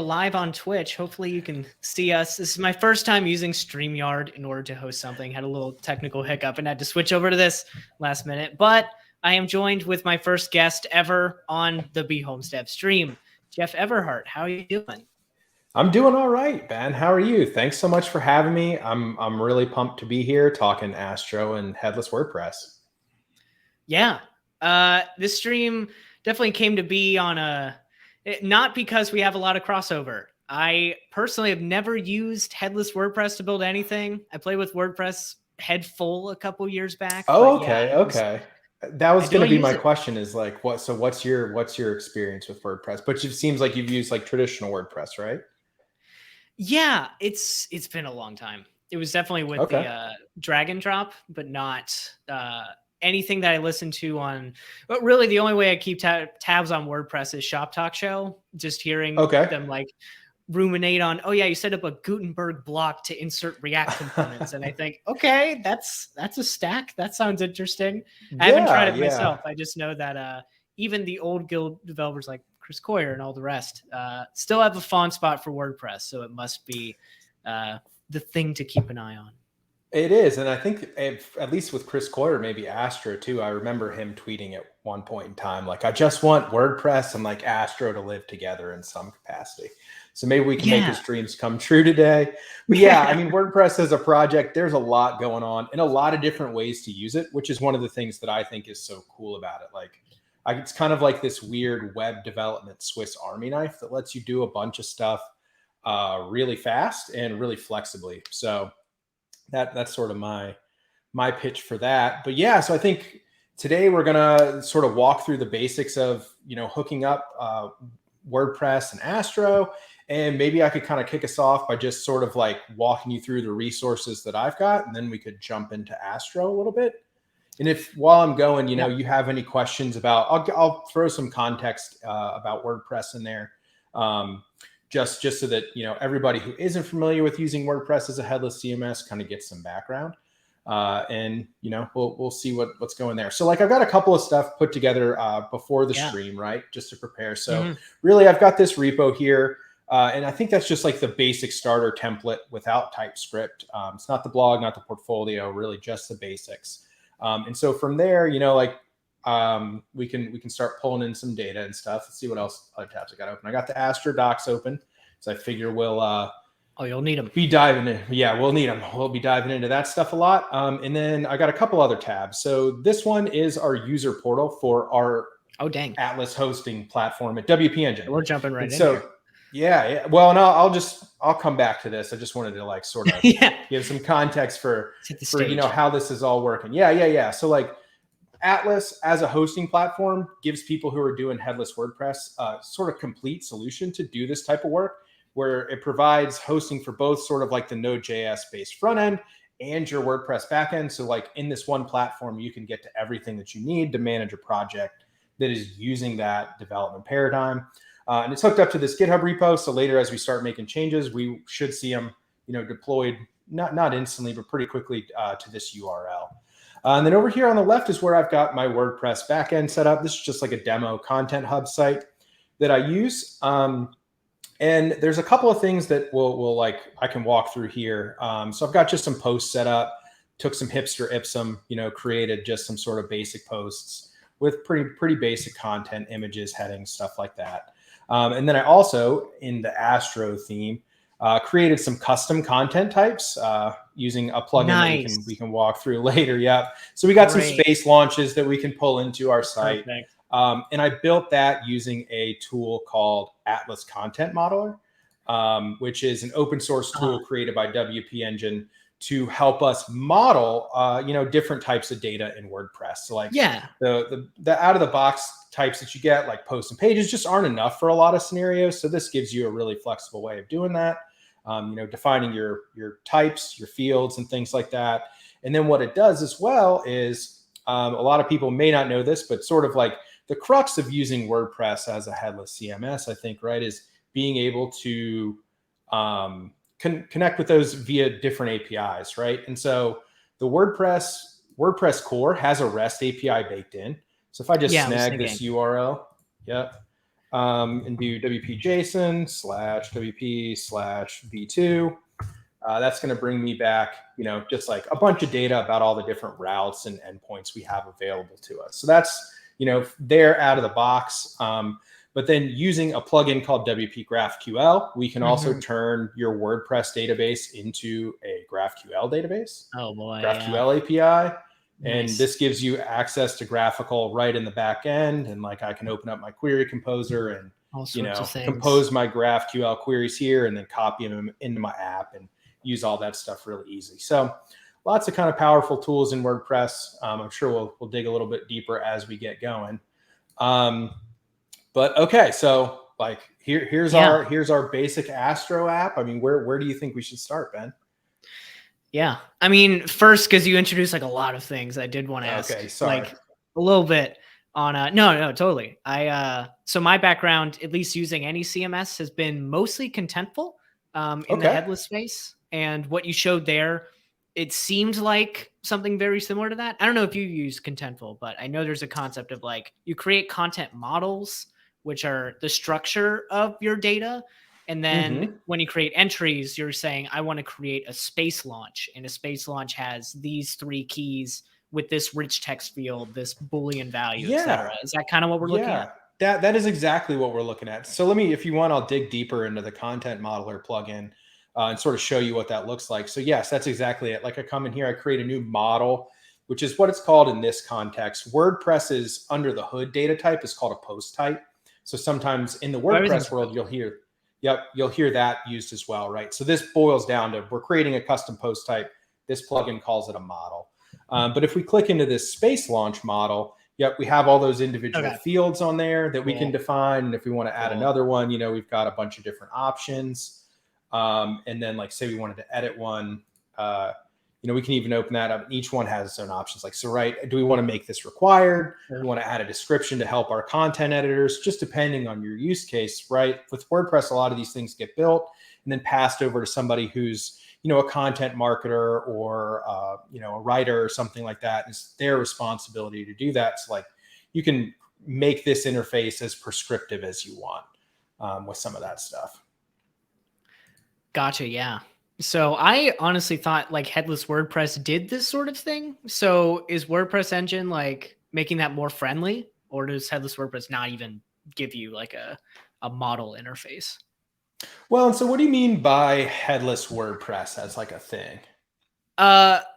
live on Twitch. Hopefully you can see us. This is my first time using StreamYard in order to host something. Had a little technical hiccup and had to switch over to this last minute. But I am joined with my first guest ever on the Be Homestead stream, Jeff Everhart. How are you doing? I'm doing all right, Ben. How are you? Thanks so much for having me. I'm really pumped to be here talking Astro and Headless WordPress. Yeah. This stream definitely came to be on not because we have a lot of crossover. I personally have never used Headless WordPress to build anything. I played with WordPress head full a couple years back. Oh, okay, okay. That was going to be my question. Is like, what's your experience with WordPress? But it seems like you've used like traditional WordPress, right? Yeah, it's been a long time. It was definitely with the drag and drop, but not anything that I listen to on. But really, the only way I keep tabs on WordPress is Shop Talk Show. Just hearing them like ruminate on, oh yeah, you set up a Gutenberg block to insert React components, and I think, okay, that's a stack. That sounds interesting. I haven't tried it myself. I just know that even the old guild developers like Chris Coyer and all the rest still have a font spot for WordPress, so it must be the thing to keep an eye on. It is, and I think at least with Chris Coyer, maybe Astro too. I remember him tweeting at one point in time, like, I just want WordPress and like Astro to live together in some capacity. So maybe we can make his dreams come true today. But yeah, I mean, WordPress as a project, there's a lot going on and a lot of different ways to use it, which is one of the things that I think is so cool about it. Like, it's kind of like this weird web development Swiss Army knife that lets you do a bunch of stuff really fast and really flexibly. So that's sort of my pitch for that. But yeah, so I think today we're gonna sort of walk through the basics of hooking up WordPress and Astro, and maybe I could kind of kick us off by just sort of like walking you through the resources that I've got, and then we could jump into Astro a little bit. And if while I'm going, you have any questions about, I'll throw some context about WordPress in there. Just so that, everybody who isn't familiar with using WordPress as a headless CMS kind of gets some background. And, we'll see what's going there. So like, I've got a couple of stuff put together before the stream, right? Just to prepare. So really, I've got this repo here. And I think that's just like the basic starter template without TypeScript. It's not the blog, not the portfolio, really just the basics. And so from there, we can start pulling in some data and stuff. Let's see what else other tabs I got open. I got the Astro docs open, so I figure we'll you'll need them. Be diving in. Yeah, we'll need them. We'll be diving into that stuff a lot. And then I got a couple other tabs. So this one is our user portal for our Atlas hosting platform at WP Engine. We're jumping right in here. Yeah. Well, and I'll come back to this. I just wanted to like sort of give some context for how this is all working. Yeah. So like, Atlas as a hosting platform gives people who are doing headless WordPress sort of complete solution to do this type of work, where it provides hosting for both sort of like the Node.js based front end and your WordPress backend. So like in this one platform, you can get to everything that you need to manage a project that is using that development paradigm. And it's hooked up to this GitHub repo. So later, as we start making changes, we should see them, deployed not instantly, but pretty quickly to this URL. And then over here on the left is where I've got my WordPress backend set up. This is just like a demo content hub site that I use. And there's a couple of things that I can walk through here. So I've got just some posts set up, took some hipster Ipsum, created just some sort of basic posts with pretty basic content, images, headings, stuff like that. And then I also, in the Astro theme, created some custom content types using a plugin that we can walk through later. Yeah. So we got some space launches that we can pull into our site. And I built that using a tool called Atlas Content Modeler, which is an open source tool created by WP Engine to help us model, different types of data in WordPress. So like the out of the box types that you get, like posts and pages, just aren't enough for a lot of scenarios. So this gives you a really flexible way of doing that. Defining your types, your fields, and things like that. And then what it does as well is a lot of people may not know this, but sort of like the crux of using WordPress as a headless CMS, I think, right, is being able to connect with those via different APIs, right? And so the WordPress core has a REST API baked in. So if I just snag this URL, and do WP JSON / WP / V2. That's going to bring me back, just like a bunch of data about all the different routes and endpoints we have available to us. So that's, they're out of the box. But then using a plugin called WP GraphQL, we can also turn your WordPress database into a GraphQL database. Oh boy. GraphQL API. And this gives you access to graphical right in the back end. And like I can open up my query composer and, all sorts of things. compose my GraphQL queries here and then copy them into my app and use all that stuff really easy. So lots of kind of powerful tools in WordPress. I'm sure we'll dig a little bit deeper as we get going. But okay, so like here's our basic Astro app. I mean, where do you think we should start, Ben? Yeah, I mean, first, because you introduced like a lot of things, I did want to ask, like a little bit on. No, totally. So my background, at least using any CMS, has been mostly contentful in the headless space, and what you showed there, it seemed like something very similar to that. I don't know if you use contentful, but I know there's a concept of like you create content models, which are the structure of your data. And then when you create entries, you're saying, I want to create a space launch, and a space launch has these 3 keys with this rich text field, this Boolean value, etc. Is that kind of what we're looking at? That is exactly what we're looking at. So if you want, I'll dig deeper into the content modeler plugin and sort of show you what that looks like. So yes, that's exactly it. Like I come in here, I create a new model, which is what it's called in this context. WordPress's under the hood data type is called a post type. So sometimes in the WordPress world, you'll hear that used as well, right? So this boils down to we're creating a custom post type. This plugin calls it a model. But if we click into this space launch model, we have all those individual fields on there that we can define. And if we want to add another one, we've got a bunch of different options. And then like say we wanted to edit one, we can even open that up. Each one has its own options. Like, so, right, do we want to make this required? We want to add a description to help our content editors, just depending on your use case, right? With WordPress, a lot of these things get built and then passed over to somebody who's, a content marketer or, a writer or something like that. It's their responsibility to do that. So like you can make this interface as prescriptive as you want with some of that stuff. Gotcha. Yeah. So I honestly thought like headless WordPress did this sort of thing. So is WordPress engine like making that more friendly, or does headless WordPress not even give you like a model interface? Well, and so what do you mean by headless WordPress as like a thing?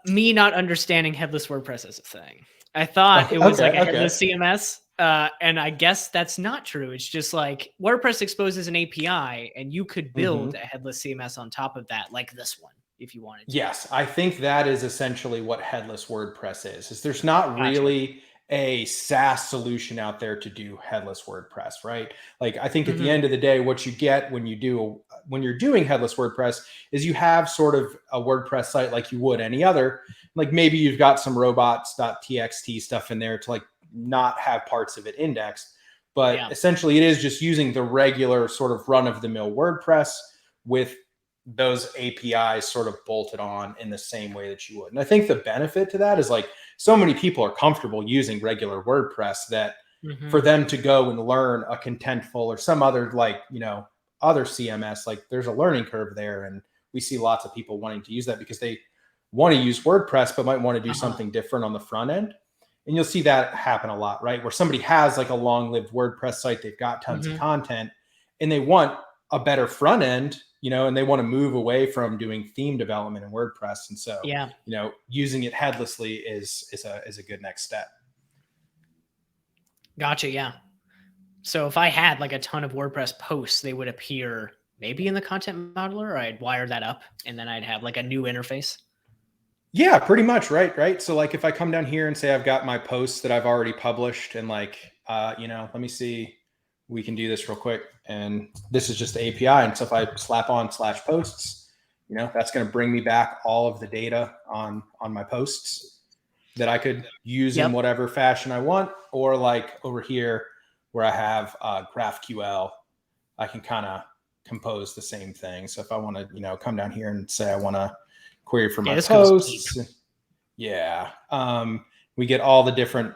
Me not understanding headless WordPress as a thing. I thought it was like a headless CMS. And I guess that's not true. It's just like WordPress exposes an API and you could build a headless CMS on top of that, like this one, if you wanted to. Yes, I think that is essentially what headless WordPress is there's not really a SaaS solution out there to do headless WordPress, right? Like I think at the end of the day, what you get when you're doing headless WordPress is you have sort of a WordPress site like you would any other. Like maybe you've got some robots.txt stuff in there to like not have parts of it indexed, but essentially it is just using the regular sort of run-of-the-mill WordPress with those APIs sort of bolted on in the same way that you would. And I think the benefit to that is like so many people are comfortable using regular WordPress that for them to go and learn a Contentful or some other like, other CMS, like there's a learning curve there. And we see lots of people wanting to use that because they want to use WordPress, but might want to do something different on the front end. And you'll see that happen a lot, right? Where somebody has like a long-lived WordPress site, they've got tons of content and they want a better front end, and they want to move away from doing theme development in WordPress. And so, using it headlessly is a good next step. Gotcha. Yeah. So if I had like a ton of WordPress posts, they would appear maybe in the content modeler, or I'd wire that up and then I'd have like a new interface. Yeah, pretty much. Right. So like if I come down here and say I've got my posts that I've already published and like, let me see, we can do this real quick. And this is just the API. And so if I slap on /posts, that's going to bring me back all of the data on my posts that I could use in whatever fashion I want. Or like over here where I have GraphQL, I can kind of compose the same thing. So if I want to, come down here and say I want to query for my posts. We get all the different,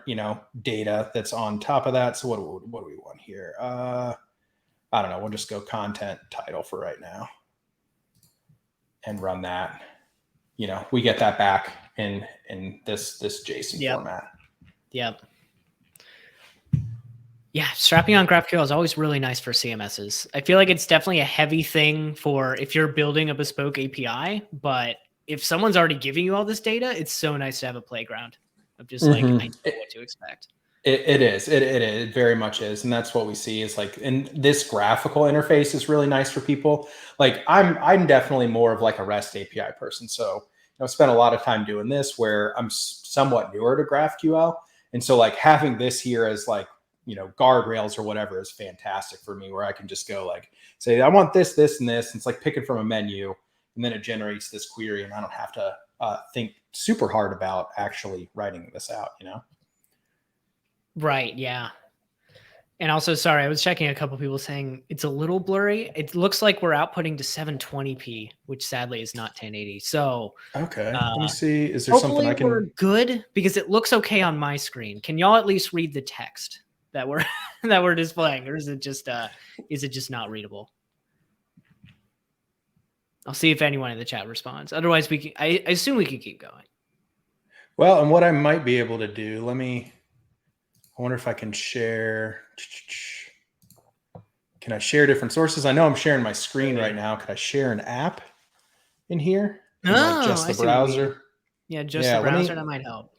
data that's on top of that. So what do we want here? I don't know, we'll just go content title for right now and run that. You know, we get that back in this JSON format. Yep. Yeah, strapping on GraphQL is always really nice for CMSs. I feel like it's definitely a heavy thing for if you're building a bespoke API, but if someone's already giving you all this data, it's so nice to have a playground of just like, I know what to expect. It is. It very much is. And that's what we see is like, and this graphical interface is really nice for people. Like I'm definitely more of like a REST API person. So I've spent a lot of time doing this where I'm somewhat newer to GraphQL. And so like having this here as like, you know, guardrails or whatever is fantastic for me, where I can just go like, say, I want this, this, and this. And it's like picking from a menu, and then it generates this query, and I don't have to think super hard about actually writing this out, you know? Right. Yeah. And also, sorry, I was checking a couple people saying it's a little blurry. It looks like we're outputting to 720p, which sadly is not 1080. So okay, let me see. Is there something I can? We're good because it looks okay on my screen. Can y'all at least read the text that we're that we're displaying, or is it just not readable? I'll see if anyone in the chat responds. Otherwise, we can. I assume we can keep going. Well, and what I might be able to do, I wonder if I can share. Can I share different sources? I know I'm sharing my screen right now. Could I share an app in here? No, like just the browser. Yeah, just the browser. That might help.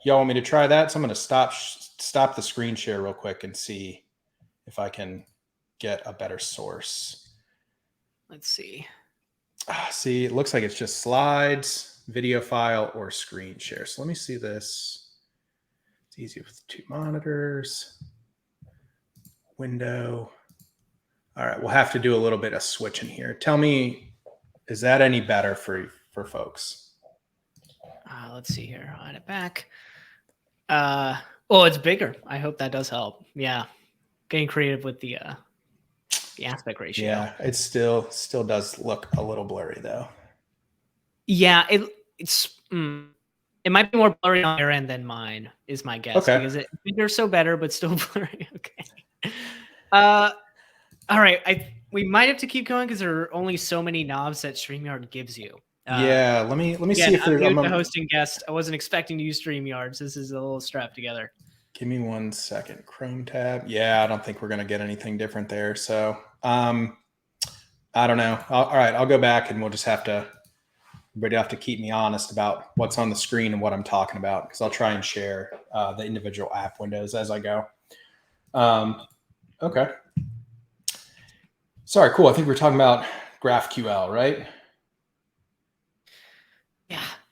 Y'all want me to try that? So I'm going to stop the screen share real quick and see if I can get a better source. Let's see. See, it looks like it's just slides, video file, or screen share. So let me see this. It's easy with 2 monitors. Window. All right, we'll have to do a little bit of switching here. Tell me, is that any better for folks? Let's see here. I'll add it back. Well, it's bigger. I hope that does help. Yeah, getting creative with the aspect ratio. Yeah, it still does look a little blurry though. Yeah, it might be more blurry on your end than mine, is my guess. Okay. Because bigger so better, but still blurry. Okay. All right. We might have to keep going because there are only so many knobs that StreamYard gives you. Yeah, let me see if there's. I'm the hosting guest. I wasn't expecting to use StreamYard. So this is a little strapped together. Give me 1 second. Chrome tab. Yeah, I don't think we're gonna get anything different there. So I don't know. All right, I'll go back and we'll just have to. Everybody have to keep me honest about what's on the screen and what I'm talking about, because I'll try and share the individual app windows as I go. Okay. Sorry, cool. I think we're talking about GraphQL, right?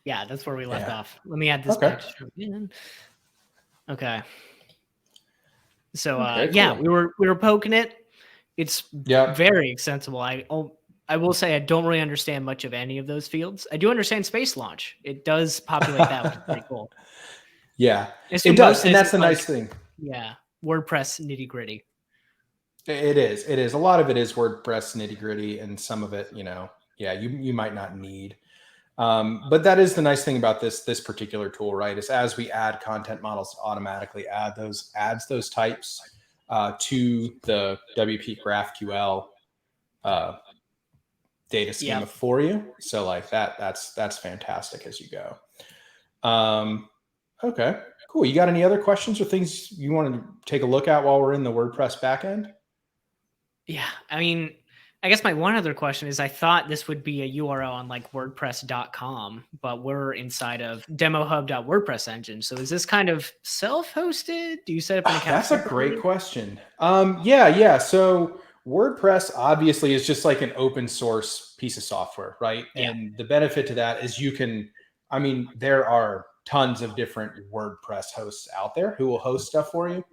Yeah, that's where we left off. Let me add this back to in. Okay. So cool. we were poking it. It's very extensible. I will say I don't really understand much of any of those fields. I do understand space launch. It does populate that, which is pretty cool. Yeah, it does, and that's the nice thing. Yeah, WordPress nitty gritty. It is. It is. A lot of it is WordPress nitty gritty, and some of it, you might not need. But that is the nice thing about this particular tool, right? Is as we add content models, automatically adds those types to the WP GraphQL data schema for you. So like that's fantastic as you go. Okay, cool. You got any other questions or things you want to take a look at while we're in the WordPress backend? Yeah, I mean, I guess my one other question is I thought this would be a URL on like WordPress.com, but we're inside of demohub.wordpress engine. So is this kind of self-hosted? Do you set up an account? That's a great question. Yeah. So WordPress obviously is just like an open source piece of software, right? Yeah. And the benefit to that is there are tons of different WordPress hosts out there who will host stuff for you.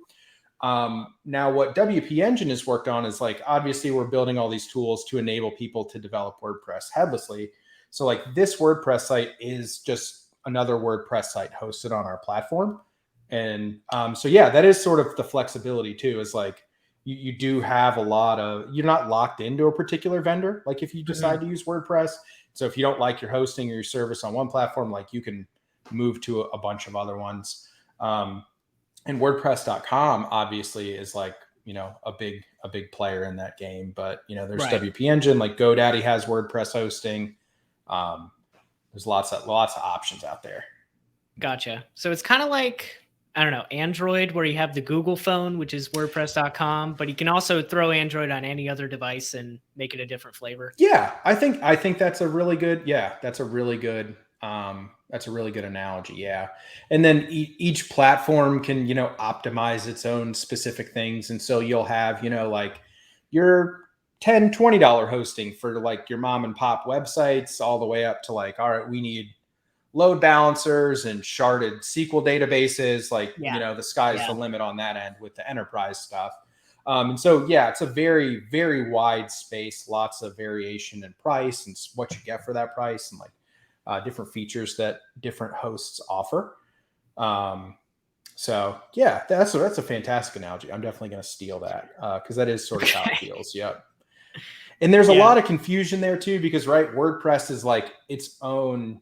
Now what WP Engine has worked on is like, obviously we're building all these tools to enable people to develop WordPress headlessly. So like this WordPress site is just another WordPress site hosted on our platform. And so yeah, that is sort of the flexibility too, is like you do have you're not locked into a particular vendor. Like if you decide to use WordPress. So if you don't like your hosting or your service on one platform, like you can move to a bunch of other ones. And WordPress.com obviously is like a big player in that game. But, there's Right. WP Engine, like GoDaddy has WordPress hosting. There's lots of options out there. Gotcha. So it's kind of like, I don't know, Android, where you have the Google phone, which is WordPress.com, but you can also throw Android on any other device and make it a different flavor. Yeah, I think that's a really good. Yeah, that's a really good analogy. Yeah, and then each platform can optimize its own specific things, and so you'll have like your $10-$20 hosting for like your mom and pop websites, all the way up to like, all right, we need load balancers and sharded SQL databases. Like, the sky's the limit on that end with the enterprise stuff. And so, it's a very, very wide space, lots of variation in price and what you get for that price, and like different features that different hosts offer. So that's a fantastic analogy. I'm definitely going to steal that because that is sort of how it feels. Yep. And there's a lot of confusion there too, because WordPress is like its own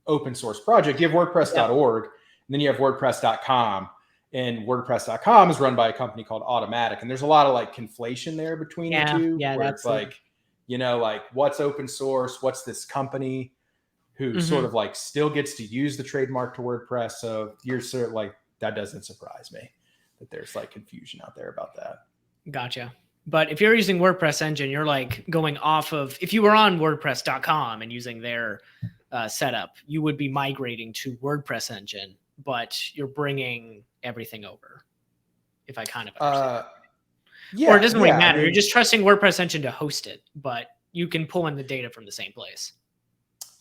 open source project. You have WordPress.org, and then you have WordPress.com, and WordPress.com is run by a company called Automatic. And there's a lot of like conflation there between the two, where it's like, like what's open source, what's this company who sort of like still gets to use the trademark to WordPress. So you're sort of like, that doesn't surprise me that there's like confusion out there about that. Gotcha. But if you're using WordPress engine, you're like going off of, if you were on WordPress.com and using their setup, you would be migrating to WordPress engine, but you're bringing everything over. If I kind of understand. Or it doesn't really matter. You're just trusting WordPress engine to host it, but you can pull in the data from the same place.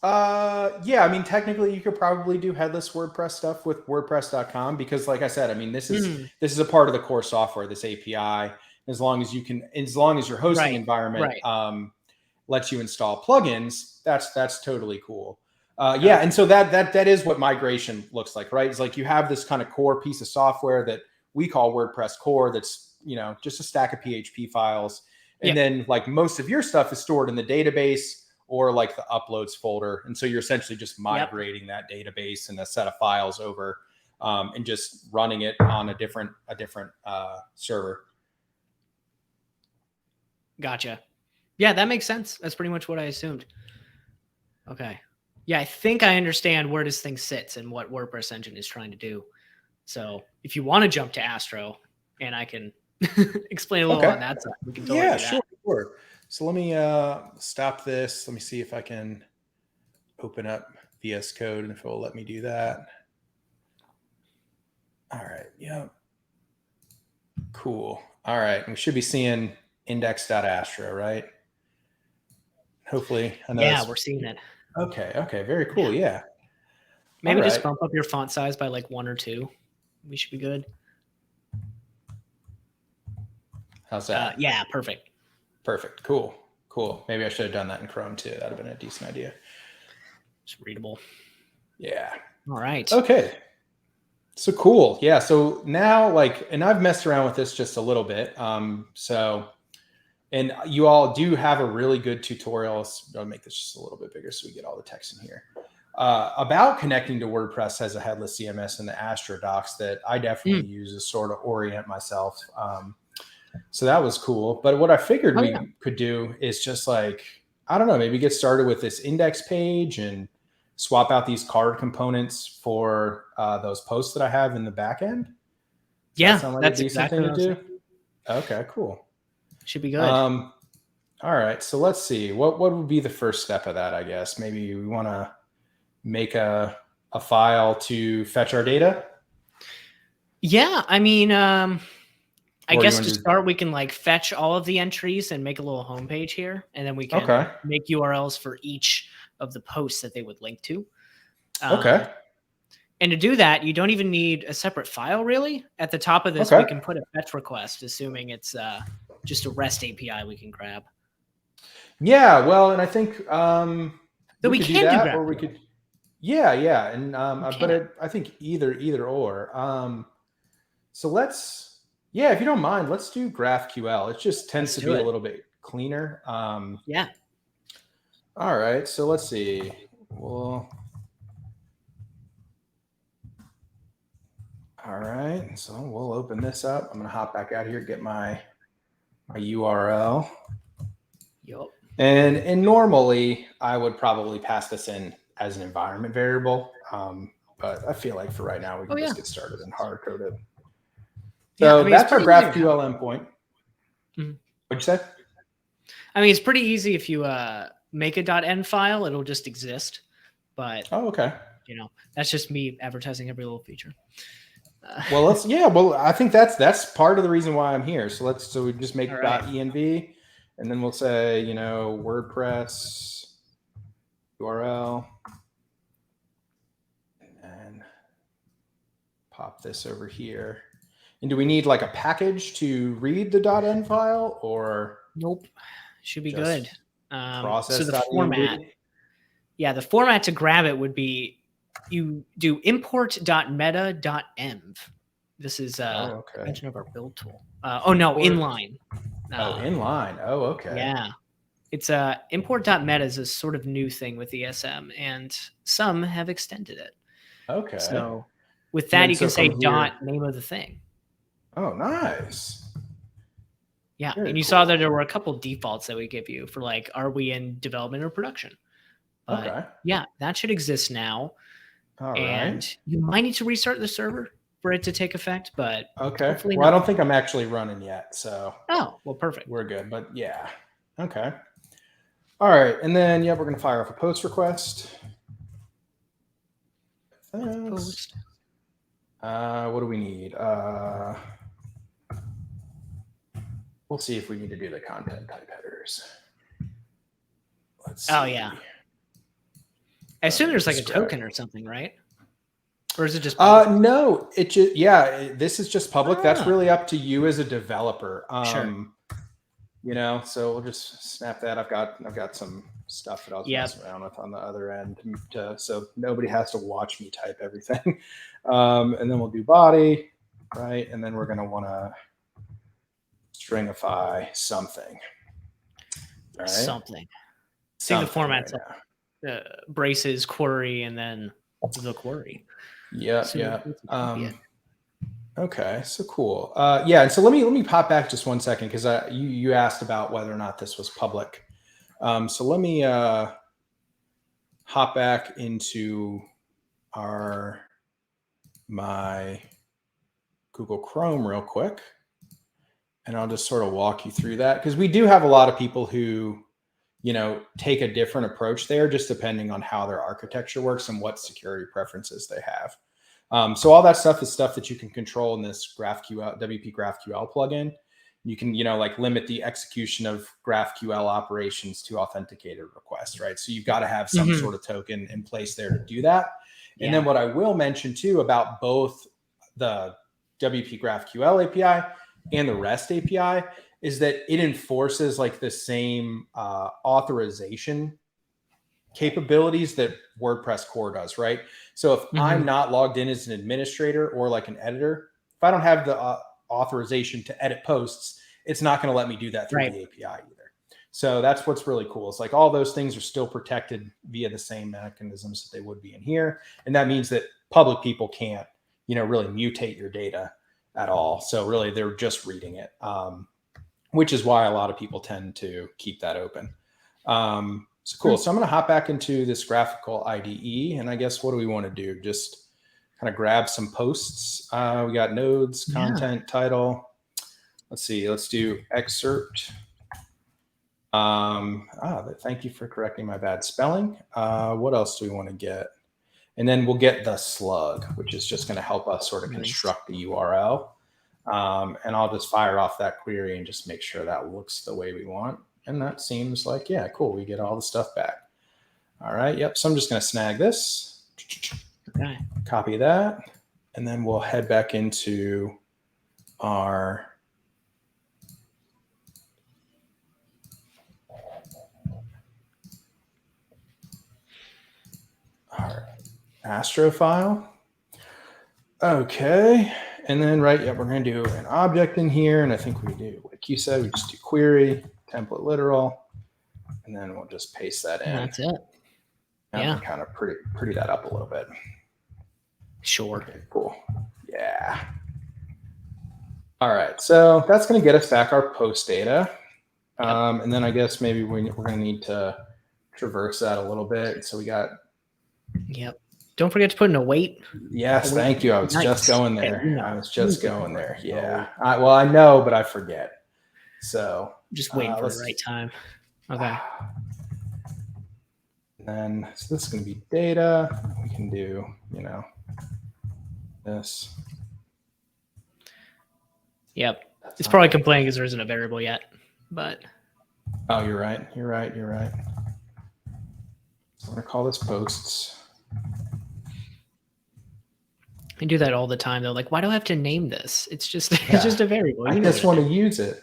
Technically you could probably do headless WordPress stuff with WordPress.com, because like I said, this is a part of the core software, this API. As long as your hosting environment lets you install plugins, that's totally cool. And so that is what migration looks like, right? It's like you have this kind of core piece of software that we call WordPress core. That's, just a stack of PHP files. And then like most of your stuff is stored in the database or like the uploads folder. And so you're essentially just migrating that database and a set of files over and just running it on a different server. Gotcha. Yeah, that makes sense. That's pretty much what I assumed. Okay. Yeah, I think I understand where this thing sits and what WordPress engine is trying to do. So if you want to jump to Astro, and I can explain a little on that side, we can totally do that. Sure. So let me stop this. Let me see if I can open up VS Code and if it will let me do that. All right. Yep. Cool. All right. We should be seeing index.astro, right? Hopefully. We're seeing it. Okay. Very cool. Yeah. Maybe just bump up your font size by like 1 or 2. We should be good. How's that? Yeah. Perfect. Cool. Maybe I should have done that in Chrome too. That'd have been a decent idea. It's readable. Yeah. All right. Okay. So cool. Yeah. So now and I've messed around with this just a little bit. And you all do have a really good tutorial. I'll make this just a little bit bigger so we get all the text in here about connecting to WordPress as a headless CMS in the Astro docs that I definitely use to sort of orient myself. So that was cool. But what I figured we could do is just maybe get started with this index page and swap out these card components for those posts that I have in the back end. Does that sound like that's a decent thing to do? Okay, cool. Should be good. All right. So let's see. What would be the first step of that, I guess? Maybe we want to make a file to fetch our data. Yeah. I guess to start, we can fetch all of the entries and make a little homepage here. And then we can make URLs for each of the posts that they would link to. And to do that, you don't even need a separate file, really. At the top of this, we can put a fetch request, assuming it's just a REST API we can grab. Yeah, well, and I think we can do that, or we could. Yeah, and but I think either or. So let's, if you don't mind, let's do GraphQL. It just tends to be a little bit cleaner. Yeah. All right, so let's see. Well, All right, so we'll open this up. I'm going to hop back out here, get my URL. Yep. And normally I would probably pass this in as an environment variable. But I feel like for right now, we can just get started and hard code it. So that's our GraphQL endpoint. Mm-hmm. What'd you say? I mean, it's pretty easy if you make a .env file, it'll just exist. But okay. That's just me advertising every little feature. Well, I think that's part of the reason why I'm here. So we just make .env, and then we'll say, WordPress URL, and pop this over here. And do we need like a package to read the .env file, or? Nope, should be good. Process. So the format, the format to grab it would be, you do import.meta.env. This is a mention of our build tool. Inline. Inline. Oh, okay. Yeah. It's import.meta is a sort of new thing with ESM, and some have extended it. Okay. So with that, you can say name of the thing. Oh, nice. Yeah. Very and you saw that there were a couple defaults that we give you for like, are we in development or production? But yeah, that should exist now. All and you might need to restart the server for it to take effect, but hopefully not. I don't think I'm actually running yet. So perfect. We're good. But yeah. Okay. All right. And then we're going to fire off a post request. Thanks. What do we need? We'll see if we need to do the content type headers. Let's see. Oh yeah. I assume there's like a token or something, right? Or is it just public? No, it just this is just public. That's really up to you as a developer. Sure. So we'll just snap that. I've got some stuff that I was messing around with on the other end, so nobody has to watch me type everything. And then we'll do body, right? And then we're gonna want to stringify something. All right. Something. See the format's braces, query, and then the query. Okay, so cool. And so let me pop back just 1 second, because you asked about whether or not this was public. So let me hop back into my Google Chrome real quick, and I'll just sort of walk you through that, because we do have a lot of people who take a different approach there, just depending on how their architecture works and what security preferences they have. So all that stuff is stuff that you can control in this WP GraphQL plugin. You can, like limit the execution of GraphQL operations to authenticated requests, right? So you've got to have some sort of token in place there to do that. And then what I will mention too about both the WP GraphQL API and the REST API is that it enforces like the same authorization capabilities that WordPress core does, right? So if I'm not logged in as an administrator or like an editor, if I don't have the authorization to edit posts, it's not going to let me do that through the API either. So that's what's really cool. It's like all those things are still protected via the same mechanisms that they would be in here. And that means that public people can't, really mutate your data at all. So really they're just reading it, which is why a lot of people tend to keep that open. So cool. So I'm going to hop back into this graphical IDE, and I guess what do we want to do? Just kind of grab some posts. We got nodes, content, title. Let's see. Let's do excerpt. Thank you for correcting my bad spelling. What else do we want to get? And then we'll get the slug, which is just going to help us sort of construct the URL. And I'll just fire off that query and just make sure that looks the way we want. And that seems like, cool. We get all the stuff back. All right. Yep. So I'm just going to snag this, copy that, and then we'll head back into our Astro file. Okay. And then, we're going to do an object in here. And I think we do, like you said, we just do query, template literal, and then we'll just paste that in. That's it. And kind of pretty that up a little bit. Sure. Okay, cool. Yeah. All right. So that's going to get us back our post data. Yep. And then I guess maybe we're going to need to traverse that a little bit. So we got. Yep. Don't forget to put in a weight. Yes. Thank you. I was just going there. Okay, I was just going there. Yeah. Well, I know, but I forget. So just waiting for the right time. Okay. And then, so this is going to be data. We can do, this. Yep. It's probably complaining because there isn't a variable yet, but. Oh, you're right. You're right. You're right. So I'm going to call this posts. I do that all the time though. Like, why do I have to name this? It's just it's just a variable. I just want to use it.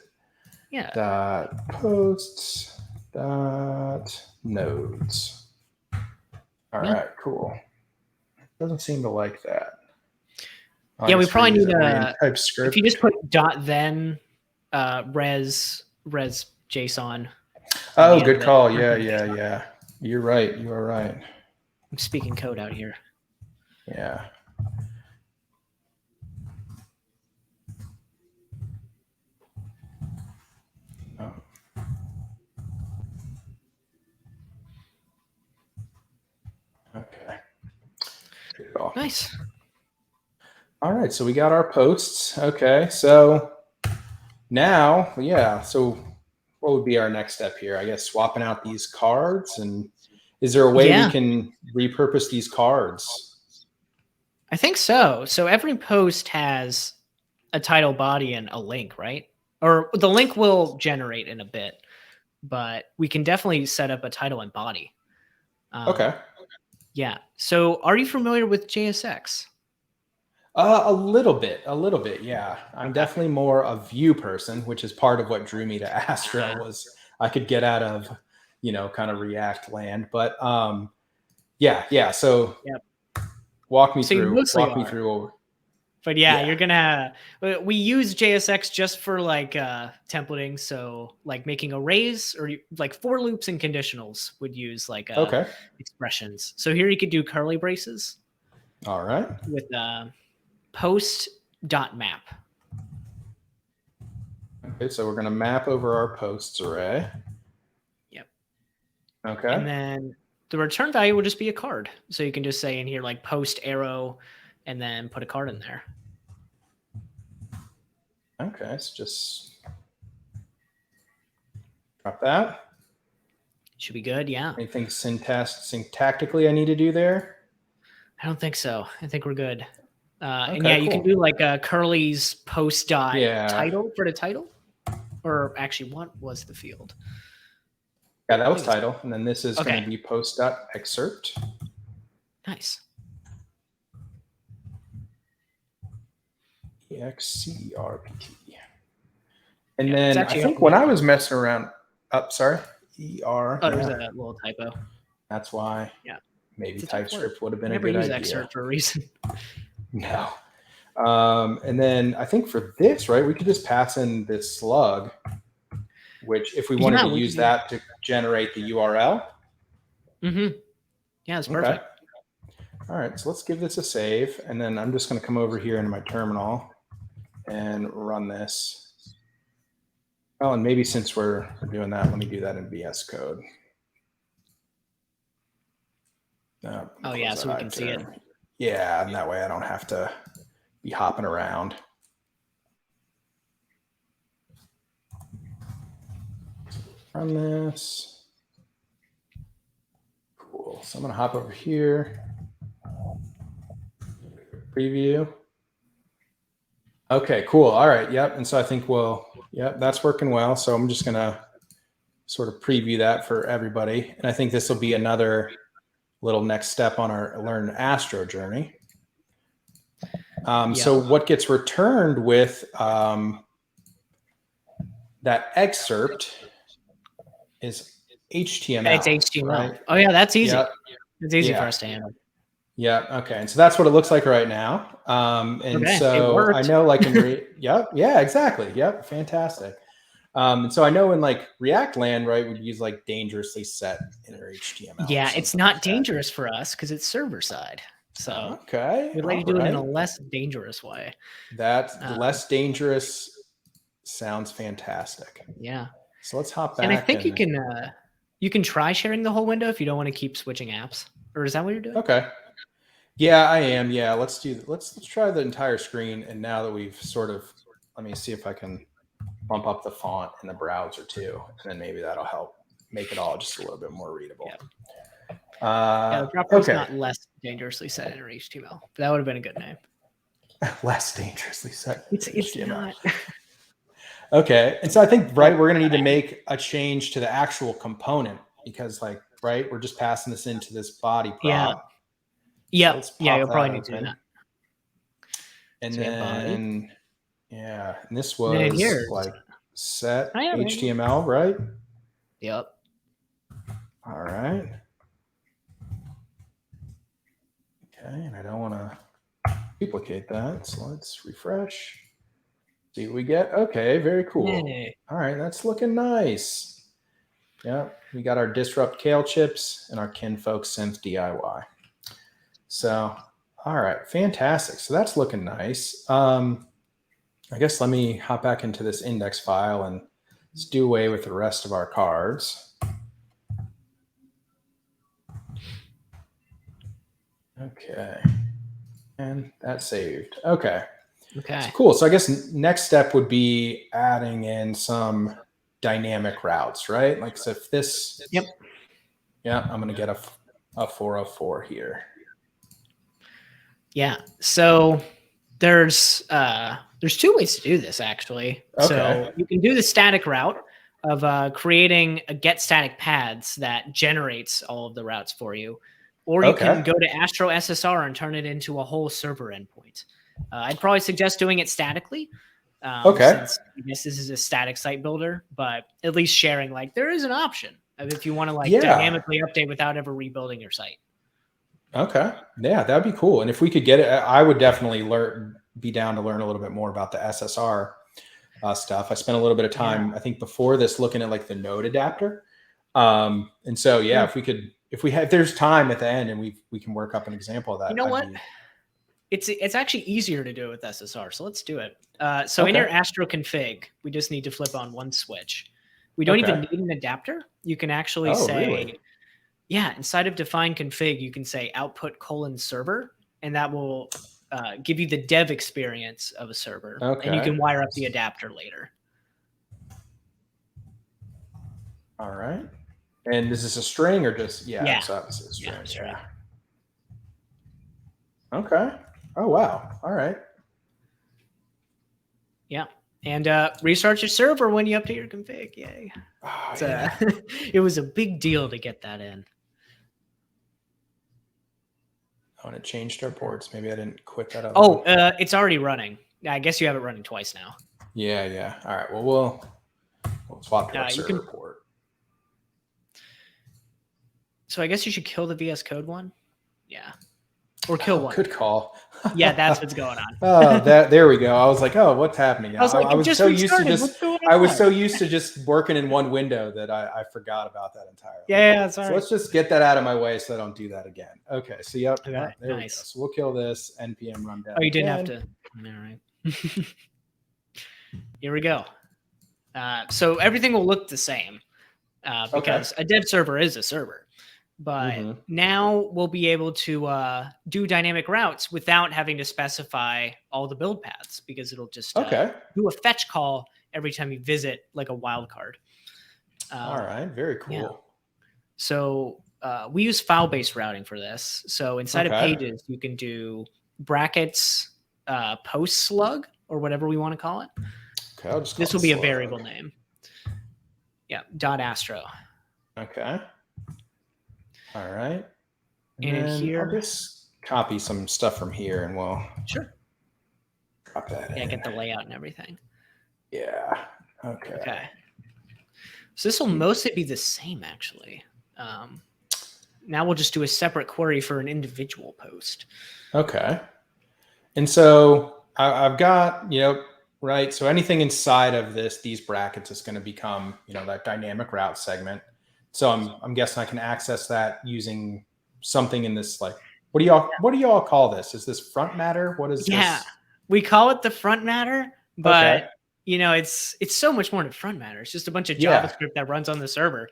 Yeah. Dot posts dot nodes. All right, cool. Doesn't seem to like that. Yeah, we probably need TypeScript. If you just put dot then res JSON. Oh, good call. Yeah. You're right. You are right. I'm speaking code out here. Yeah. Oh. Okay. Good call. Nice. All right, so we got our posts. Okay, so now, so what would be our next step here? I guess swapping out these cards, and is there a way we can repurpose these cards? I think so. So every post has a title, body, and a link, right? Or the link will generate in a bit, but we can definitely set up a title and body. Okay. Yeah. So are you familiar with JSX? A little bit. Yeah. I'm definitely more a view person, which is part of what drew me to Astro was I could get out of, kind of React land. But yeah. So walk me through over. But you're gonna. We use JSX just for like templating. So like making arrays or like for loops and conditionals would use like expressions. So here you could do curly braces. All right. With post.map. Okay, so we're going to map over our posts array. Yep. Okay. And then the return value will just be a card. So you can just say in here like post arrow and then put a card in there. Okay, so just drop that. Should be good, yeah. Anything syntactically I need to do there? I don't think so. I think we're good. And you can do like a curly's post dot title for the title, or actually, what was the field? Yeah, that was title, and then this is going to be post dot excerpt. Nice. EXCERPT. And then I think when I was messing around, there was a little typo. That's why. Yeah. Maybe TypeScript would have been a good idea. Never use excerpt for a reason. No. And then I think for this, right, we could just pass in this slug, which if we wanted to use that to generate the URL. Mm-hmm. Yeah, it's perfect. All right, so let's give this a save. And then I'm just going to come over here into my terminal and run this. Oh, and maybe since we're doing that, let me do that in VS Code. So we can see it. Yeah, and that way I don't have to be hopping around. Run this. Cool. So I'm going to hop over here. Preview. Okay, cool. All right. Yep. And so I think that's working well. So I'm just going to sort of preview that for everybody. And I think this will be another little next step on our Learn Astro journey. So what gets returned with that excerpt is HTML. It's HTML. Right? Oh yeah, that's easy. Yep. It's easy for us to handle. Yeah. Okay. And so that's what it looks like right now. So I know like exactly. Yep. Fantastic. And so I know in like React land, right, we'd use like dangerously set inner HTML. Yeah, it's not dangerous for us because it's server side. So okay, we'd like to do it in a less dangerous way. That less dangerous sounds fantastic. Yeah. So let's hop back. And I think you can try sharing the whole window if you don't want to keep switching apps. Or is that what you're doing? Okay. Yeah, I am. Yeah, let's try the entire screen. And now that we've sort of, let me see if I can bump up the font in the browser too, and then maybe that'll help make it all just a little bit more readable. Yep. The dropper is not less dangerously set in HTML, but that would have been a good name. Less dangerously set. It's not. Okay, and so I think we're going to need to make a change to the actual component because we're just passing this into this body prop. Yeah. So you'll probably need to do that. And then and this was set HTML, right? Yep. All right. Okay, and I don't want to duplicate that, so let's refresh. See what we get. Okay, very cool. Yay. All right, that's looking nice. Yeah, we got our Disrupt Kale chips and our Kinfolk Synth DIY. So, all right, fantastic. So that's looking nice. I guess let me hop back into this index file and let's do away with the rest of our cards. Okay, and that's saved. Okay. So cool. So I guess next step would be adding in some dynamic routes, right? Like, so if this, yep. Yeah, I'm going to get a 404 here. Yeah. So there's 2 ways to do this actually. Okay. So you can do the static route of creating a get static paths that generates all of the routes for you, or you can go to Astro SSR and turn it into a whole server endpoint. I'd probably suggest doing it statically. Since this is a static site builder, but at least sharing there is an option of if you want to dynamically update without ever rebuilding your site. Okay. Yeah, that'd be cool. And if we could get it, I would definitely be down to learn a little bit more about the SSR stuff. I spent a little bit of time, I think before this, looking at the node adapter. And so, if there's time at the end and we can work up an example of that. You know what? It's actually easier to do it with SSR. So let's do it. So in your Astro config, we just need to flip on one switch. We don't even need an adapter. You can actually say, inside of define config, you can say output:server, and that will give you the dev experience of a server. And you can wire up the adapter later. All right. And is this a string or just, it's obviously a string. String. Okay. Oh, wow. All right. Yeah. And restart your server when you update your config. Yay. It was a big deal to get that in. Oh, and it changed our ports. Maybe I didn't quit that up. Oh, it's already running. I guess you have it running twice now. Yeah. All right. Well, we'll swap to our server port. So I guess you should kill the VS Code one. Yeah. Or kill one. Good call. Yeah, that's what's going on. There we go. I was like, oh, what's happening? I was so used to just working in one window that I forgot about that entirely. Yeah, sorry. So let's just get that out of my way so I don't do that again. Okay, so there we go. So we'll kill this npm run down. Oh, you didn't have to. All right. Here we go. So everything will look the same because a dev server is a server. But now we'll be able to do dynamic routes without having to specify all the build paths because it'll just do a fetch call every time you visit a wildcard. All right. Very cool. Yeah. So we use file-based routing for this. So inside of pages, you can do brackets, post slug, or whatever we want to call it. Okay, I'll just call this will be a variable name. Yeah, .astro. Okay. All right. And here, I'll just copy some stuff from here and we'll drop that in. Get the layout and everything. Yeah. Okay. So this will mostly be the same, actually. Now we'll just do a separate query for an individual post. Okay. And so I've got, right. So anything inside of these brackets is going to become, that dynamic route segment. So I'm guessing I can access that using something in this What do y'all call this? Is this front matter? What is this? We call it the front matter, but it's so much more than front matter. It's just a bunch of JavaScript that runs on the server.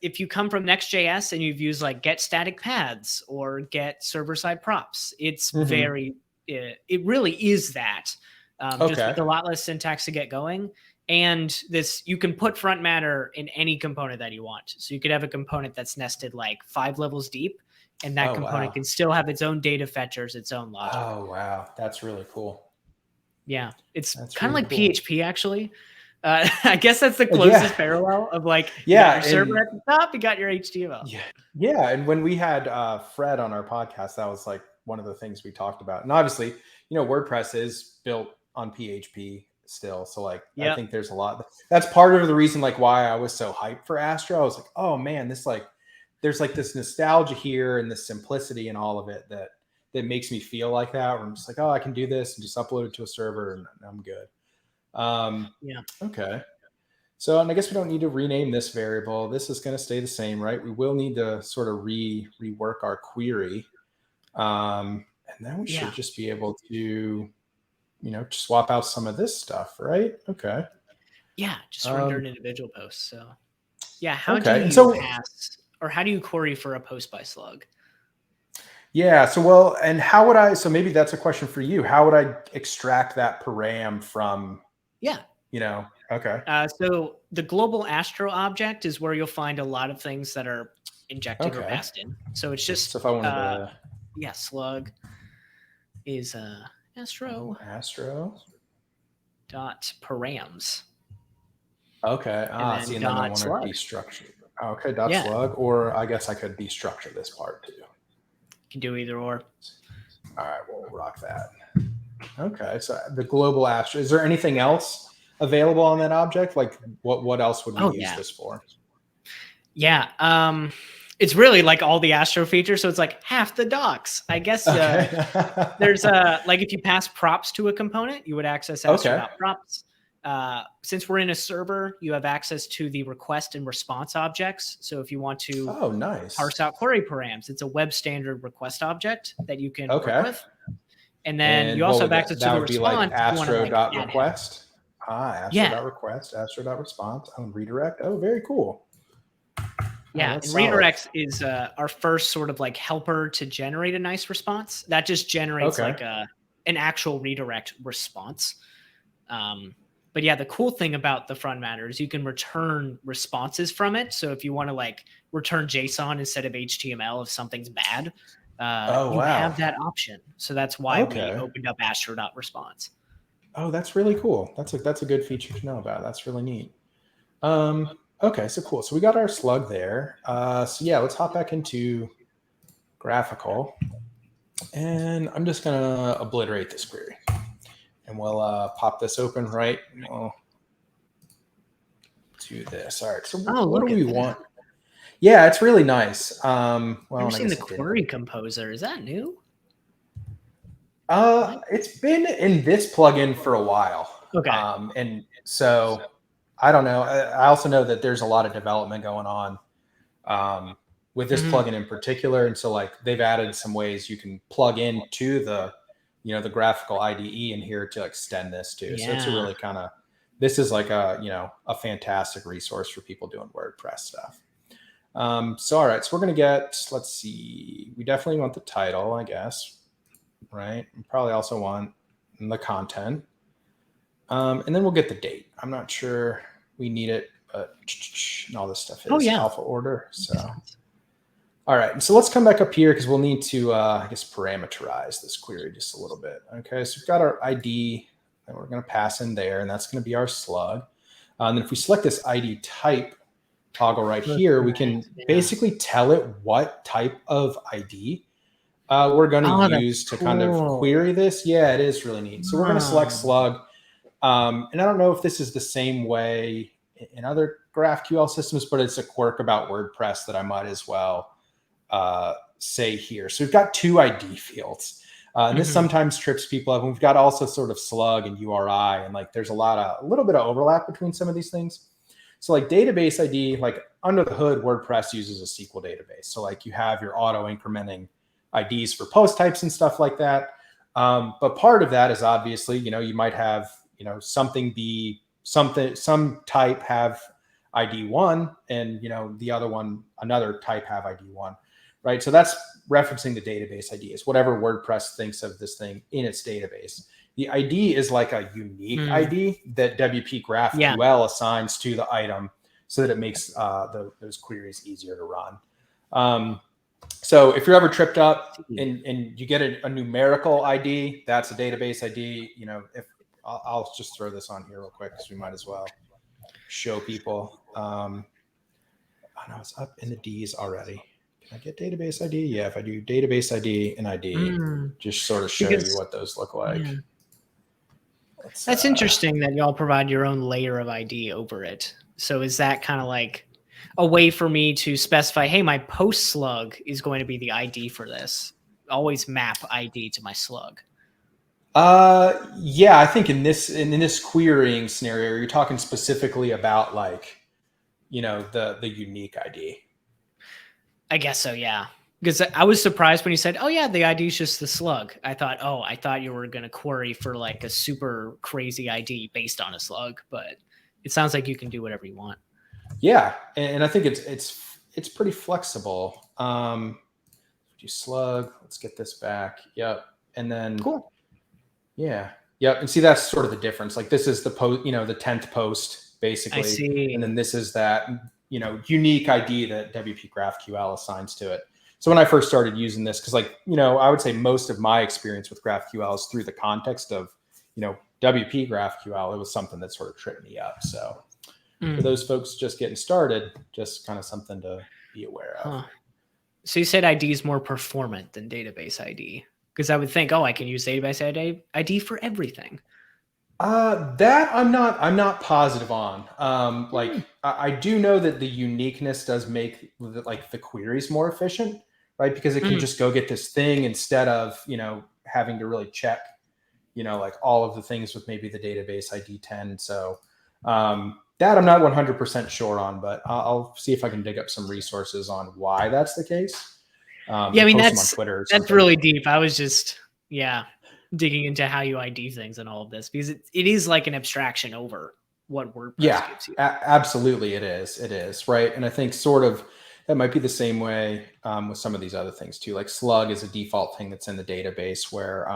If you come from Next.js and you've used like get static paths or get server side props, it's it really is that. Just with a lot less syntax to get going. And you can put front matter in any component that you want. So you could have a component that's nested like 5 levels deep, and that component can still have its own data fetchers, its own logic. Oh, wow. That's really cool. Yeah. It's kind of like PHP, actually. I guess that's the closest parallel of like, you got your server at the top, you got your HTML. Yeah. And when we had Fred on our podcast, that was like one of the things we talked about. And obviously, WordPress is built on PHP still. So like, I think there's a lot. That's part of the reason like why I was so hyped for Astro. I was like, oh man, there's like this nostalgia here and this simplicity and all of it that makes me feel like that. Where I'm just like, oh, I can do this and just upload it to a server and I'm good. Okay. So, and I guess we don't need to rename this variable. This is going to stay the same, right? We will need to sort of rework our query. And then we should just be able to, swap out some of this stuff, right? Okay. Yeah, just render an individual post. So, how do you pass, or how do you query for a post by slug? Yeah. So, and how would I? So maybe that's a question for you. How would I extract that param from? Okay. So the global Astro object is where you'll find a lot of things that are injected or passed in. So it's just so if I wanted to, slug is Astro dot params. Okay. See, and then I want to destructure. Okay, slug, or I guess I could destructure this part too. You can do either or. All right, we'll rock that. Okay, so the global Astro. Is there anything else available on that object? Like what else would we use this for? Yeah. It's really like all the Astro features. So it's like half the docs, I guess. There's like if you pass props to a component, you would access Astro.props. Since we're in a server, you have access to the request and response objects. So if you want to parse out query params, it's a web standard request object that you can work with. And then you also have access to the response. Like Astro.request. Astro.request, Astro.response, redirect. Oh, very cool. Yeah, and redirects is our first sort of like helper to generate a nice response. That just generates like an actual redirect response. But yeah, the cool thing about the front matter is you can return responses from it. So if you want to like return JSON instead of HTML if something's bad, you have that option. So that's why we opened up Astro.response. Oh, that's really cool. That's a good feature to know about. That's really neat. Okay, so cool. So we got our slug there. Let's hop back into graphical. And I'm just going to obliterate this query. And we'll pop this open right. We'll do this. All right. So what do we want? Yeah, it's really nice. I've seen the query composer. Is that new? It's been in this plugin for a while. Okay. And so I don't know. I also know that there's a lot of development going on with this plugin in particular. And so like they've added some ways you can plug into the graphical IDE in here to extend this too. Yeah. So it's a really this is like a fantastic resource for people doing WordPress stuff. All right. So we're going to let's see, we definitely want the title, I guess, right? We probably also want the content. And then we'll get the date. I'm not sure we need it, but all this stuff is alpha order. So, all right. And so let's come back up here because we'll need to, parameterize this query just a little bit. Okay. So we've got our ID that we're going to pass in there, and that's going to be our slug. And then if we select this ID type toggle right here, we can basically tell it what type of ID we're going to use to kind of query this. Yeah, it is really neat. So we're going to select slug. And I don't know if this is the same way in other GraphQL systems, but it's a quirk about WordPress that I might as well say here. So we've got two ID fields. And this sometimes trips people up. And we've got also sort of slug and URI. And like there's a little bit of overlap between some of these things. So like database ID, like under the hood, WordPress uses a SQL database. So like you have your auto incrementing IDs for post types and stuff like that. But part of that is obviously, you might have, some type have ID 1 and, the other one, another type have ID 1, right? So that's referencing the database ID. It's whatever WordPress thinks of this thing in its database. The ID is like a unique ID that WP GraphQL assigns to the item so that it makes those queries easier to run. So if you're ever tripped up and you get a numerical ID, that's a database ID. If I'll just throw this on here real quick because we might as well show people. I know it's up in the D's already. Can I get database ID? Yeah, if I do database ID and ID, just sort of show you what those look like. Yeah. That's interesting that y'all provide your own layer of ID over it. So is that kind of like a way for me to specify, hey, my post slug is going to be the ID for this? Always map ID to my slug. Yeah, I think in this querying scenario, you're talking specifically about like, the unique ID. I guess so, yeah. Because I was surprised when you said, oh, yeah, the ID is just the slug. I thought you were going to query for like a super crazy ID based on a slug, but it sounds like you can do whatever you want. Yeah, and I think it's pretty flexible. Do slug. Let's get this back. Yep, and then cool. Yeah, yep. And see, that's sort of the difference. Like this is the post, the 10th post basically, I see. And then this is that unique ID that WP GraphQL assigns to it. So when I first started using this, because I would say most of my experience with GraphQL is through the context of WP GraphQL. It was something that sort of tripped me up. So for those folks just getting started, just kind of something to be aware of. So you said ID is more performant than database ID, because I would think, I can use database ID for everything. That I'm not positive on. I do know that the uniqueness does make the queries more efficient, right? Because it can just go get this thing instead of having to really check all of the things with maybe the database ID 10. So that I'm not 100% sure on, but I'll see if I can dig up some resources on why that's the case. I mean, that's really deep. I was just, digging into how you ID things and all of this, because it is like an abstraction over what WordPress gives you. Absolutely. It is. Right. And I think sort of that might be the same way with some of these other things too. Like slug is a default thing that's in the database where,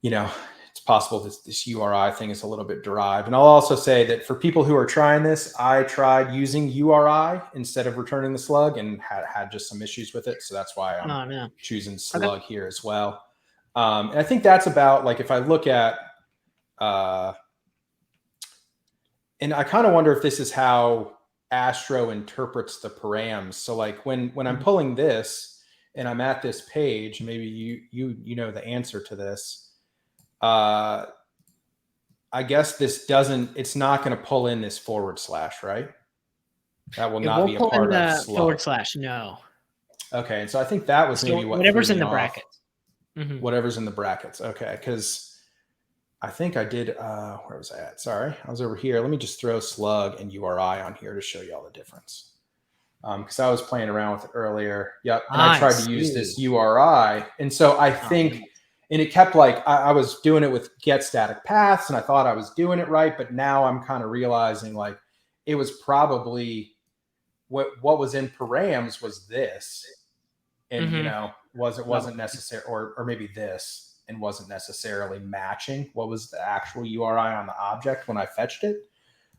it's possible this URI thing is a little bit derived. And I'll also say that for people who are trying this, I tried using URI instead of returning the slug and had just some issues with it. So that's why I'm choosing slug here as well. And I think that's about if I look at, and I kind of wonder if this is how Astro interprets the params. So when I'm pulling this and I'm at this page, maybe you know the answer to this. I guess it's not going to pull in this /, right? That will not be a part of slug. /, no. Okay. And so I think that was maybe whatever's in the brackets. Whatever's in the brackets. Okay. Cause I think I did, where was I at? Sorry. I was over here. Let me just throw slug and URI on here to show you all the difference. Cause I was playing around with it earlier. Yep. And I tried to use this URI. And so I think, and it kept I was doing it with get static paths and I thought I was doing it right. But now I'm kind of realizing it was probably what was in params was this. And, wasn't necessary, or maybe this, and wasn't necessarily matching what was the actual URI on the object when I fetched it.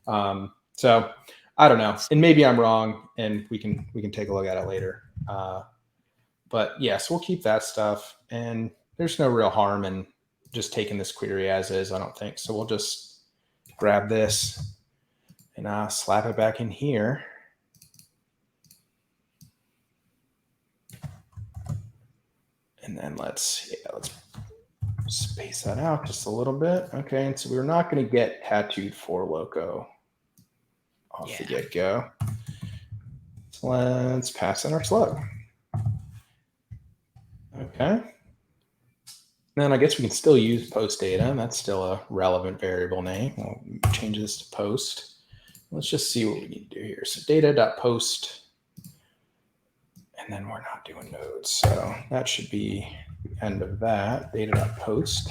So I don't know, and maybe I'm wrong, and we can take a look at it later. But yes, we'll keep that stuff, and there's no real harm in just taking this query as is, I don't think. So we'll just grab this and slap it back in here. And then let's space that out just a little bit. Okay, and so we're not going to get tattooed for loco off the get-go. So let's pass in our slug. Okay. Then I guess we can still use post data, and that's still a relevant variable name. We'll change this to post. Let's just see what we need to do here. So data.post, And then we're not doing nodes. So that should be the end of that. Data.post.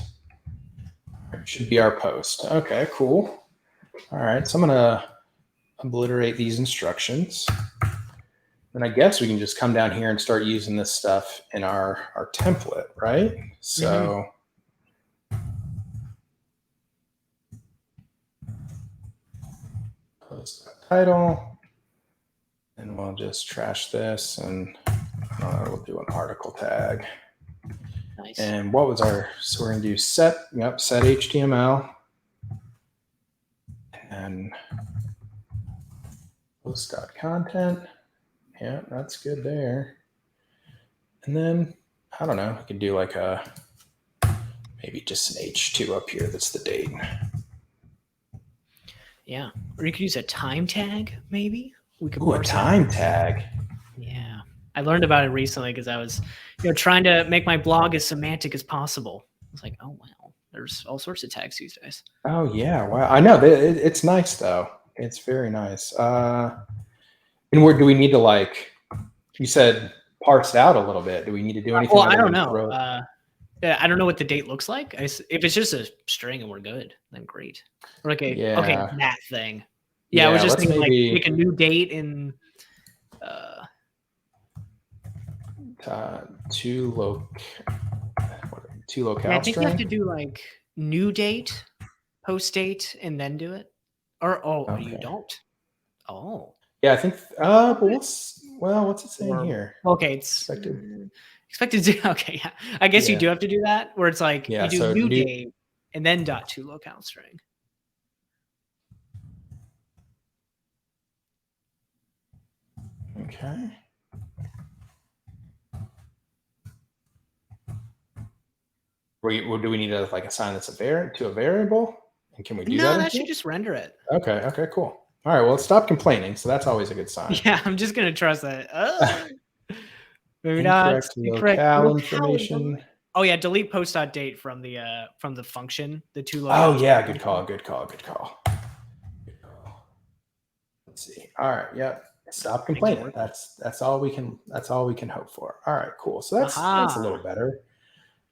It should be our post. Okay, cool. All right, so I'm going to obliterate these instructions. And I guess we can just come down here and start using this stuff in our template, right? So post title, and we'll just trash this, and we'll do an article tag. Nice. And what was so we're going to do set HTML, and post.content. Yeah, that's good there. And then, I don't know, I could do like maybe just an H2 up here. That's the date. Yeah. Or you could use a time tag, maybe. We could a time tag. Yeah. I learned about it recently because I was, trying to make my blog as semantic as possible. I was like, oh, wow, there's all sorts of tags these days. Oh, yeah. Wow. I know. It's nice, though. It's very nice. And where do we need to, you said parse out a little bit. Do we need to do anything? Well, I don't know. I don't know what the date looks like. If it's just a string and we're good, then great. Or okay, that thing. Yeah, I was just thinking make a new date in two locale. I think you have to do new date, post date, and then do it. Or you don't. Oh. Yeah, I think. But what's it saying here? Okay, it's expected to. Okay, yeah. I guess you do have to do that, where it's you do new date and then .to locale string. Okay. Do we need to assign this to a variable? And can we do that? No, that should just render it. Okay. Cool. All right. Well, stop complaining. So that's always a good sign. Yeah, I'm just gonna trust that. Maybe not. Incorrect locale information. Oh yeah, delete post.date from the function. The two. Oh yeah, good call. Let's see. All right. Yep. Stop complaining. That's all we can hope for. All right. Cool. So that's a little better.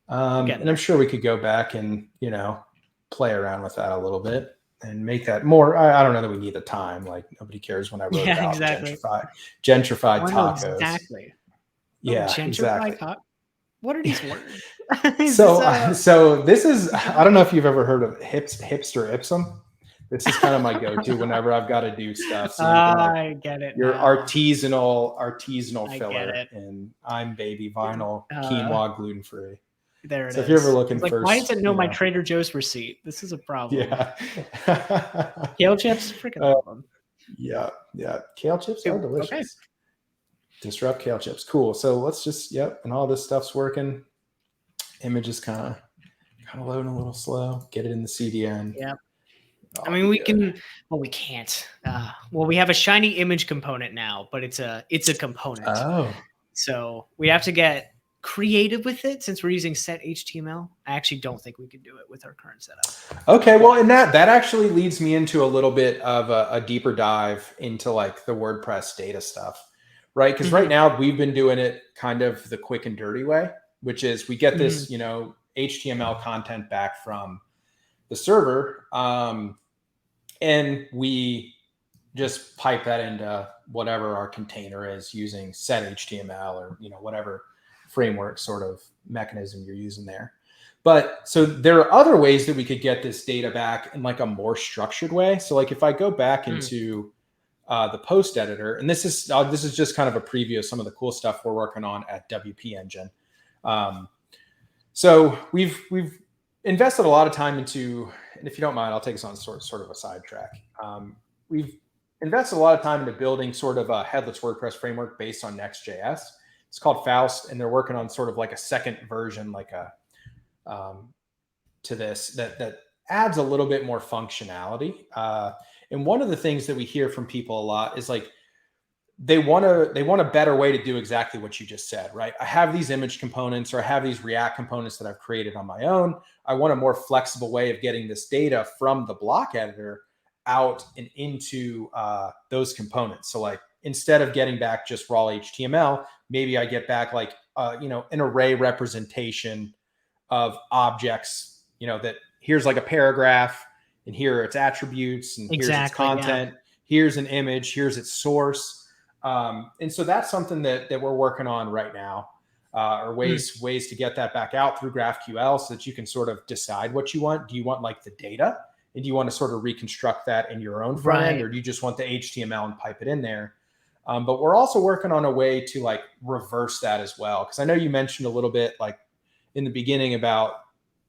And I'm sure we could go back and play around with that a little bit and make that more. I don't know that we need the time. Nobody cares when I wrote about gentrified tacos. Exactly. Yeah, exactly. What are these words? So this is, I don't know if you've ever heard of hipster ipsum. This is kind of my go-to whenever I've got to do stuff. So I get it. Your artisanal filler, and I'm baby vinyl quinoa gluten-free. There it is. So if you're ever looking for, why does it know my Trader Joe's receipt? This is a problem. Yeah. Kale chips, freaking love them. Yeah. Kale chips are delicious. Okay. Disrupt kale chips. Cool. So let's just, and all this stuff's working. Image is kind of loading a little slow. Get it in the CDN. Yep. I mean, we can't. We have a shiny image component now, but it's a component. Oh. So we have to get creative with it since we're using set HTML. I actually don't think we can do it with our current setup. Okay. Well, and that actually leads me into a little bit of a deeper dive into the WordPress data stuff. Right. Because right now we've been doing it kind of the quick and dirty way, which is we get this, HTML content back from the server. And we just pipe that into whatever our container is using set HTML or, whatever framework sort of mechanism you're using there. But so there are other ways that we could get this data back in a more structured way. So if I go back into the post editor, and this is just kind of a preview of some of the cool stuff we're working on at WP Engine. So we've invested a lot of time into, and if you don't mind, I'll take us on sort of a sidetrack. We've invested a lot of time into building sort of a headless WordPress framework based on Next.js. It's called Faust, and they're working on sort of a second version, to this that adds a little bit more functionality. And one of the things that we hear from people a lot is they want a better way to do exactly what you just said, right? I have these image components, or I have these React components that I've created on my own. I want a more flexible way of getting this data from the block editor out and into those components. So instead of getting back just raw HTML, maybe I get back like, an array representation of objects, that here's like a paragraph and here are its attributes and here's its content. Yeah. Here's an image, here's its source. And so that's something that we're working on right now, or ways to get that back out through GraphQL so that you can sort of decide what you want. Do you want like the data? And do you want to sort of reconstruct that in your own front end, or do you just want the HTML and pipe it in there? But we're also working on a way to like reverse that as well. Because I know you mentioned a little bit like in the beginning about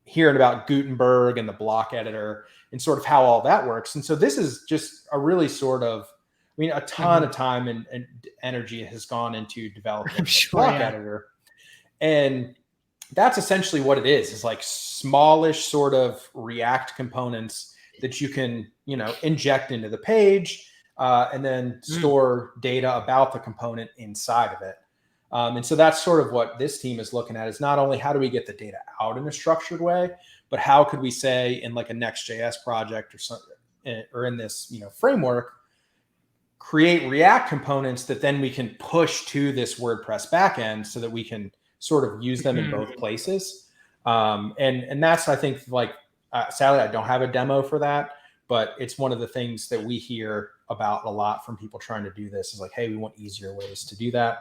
hearing about Gutenberg and the block editor and sort of how all that works. And so this is just a really sort of, a ton of time and energy has gone into developing the block editor. And that's essentially what it is like smallish sort of React components that you can, inject into the page and then store data about the component inside of it. And so that's sort of what this team is looking at, is not only how do we get the data out in a structured way, but how could we say in like a Next.js project or something, or in this, framework, create React components that then we can push to this WordPress backend so that we can sort of use them in both places. And that's, I think, like, sadly, I don't have a demo for that, but it's one of the things that we hear about a lot from people trying to do this is like, hey, we want easier ways to do that.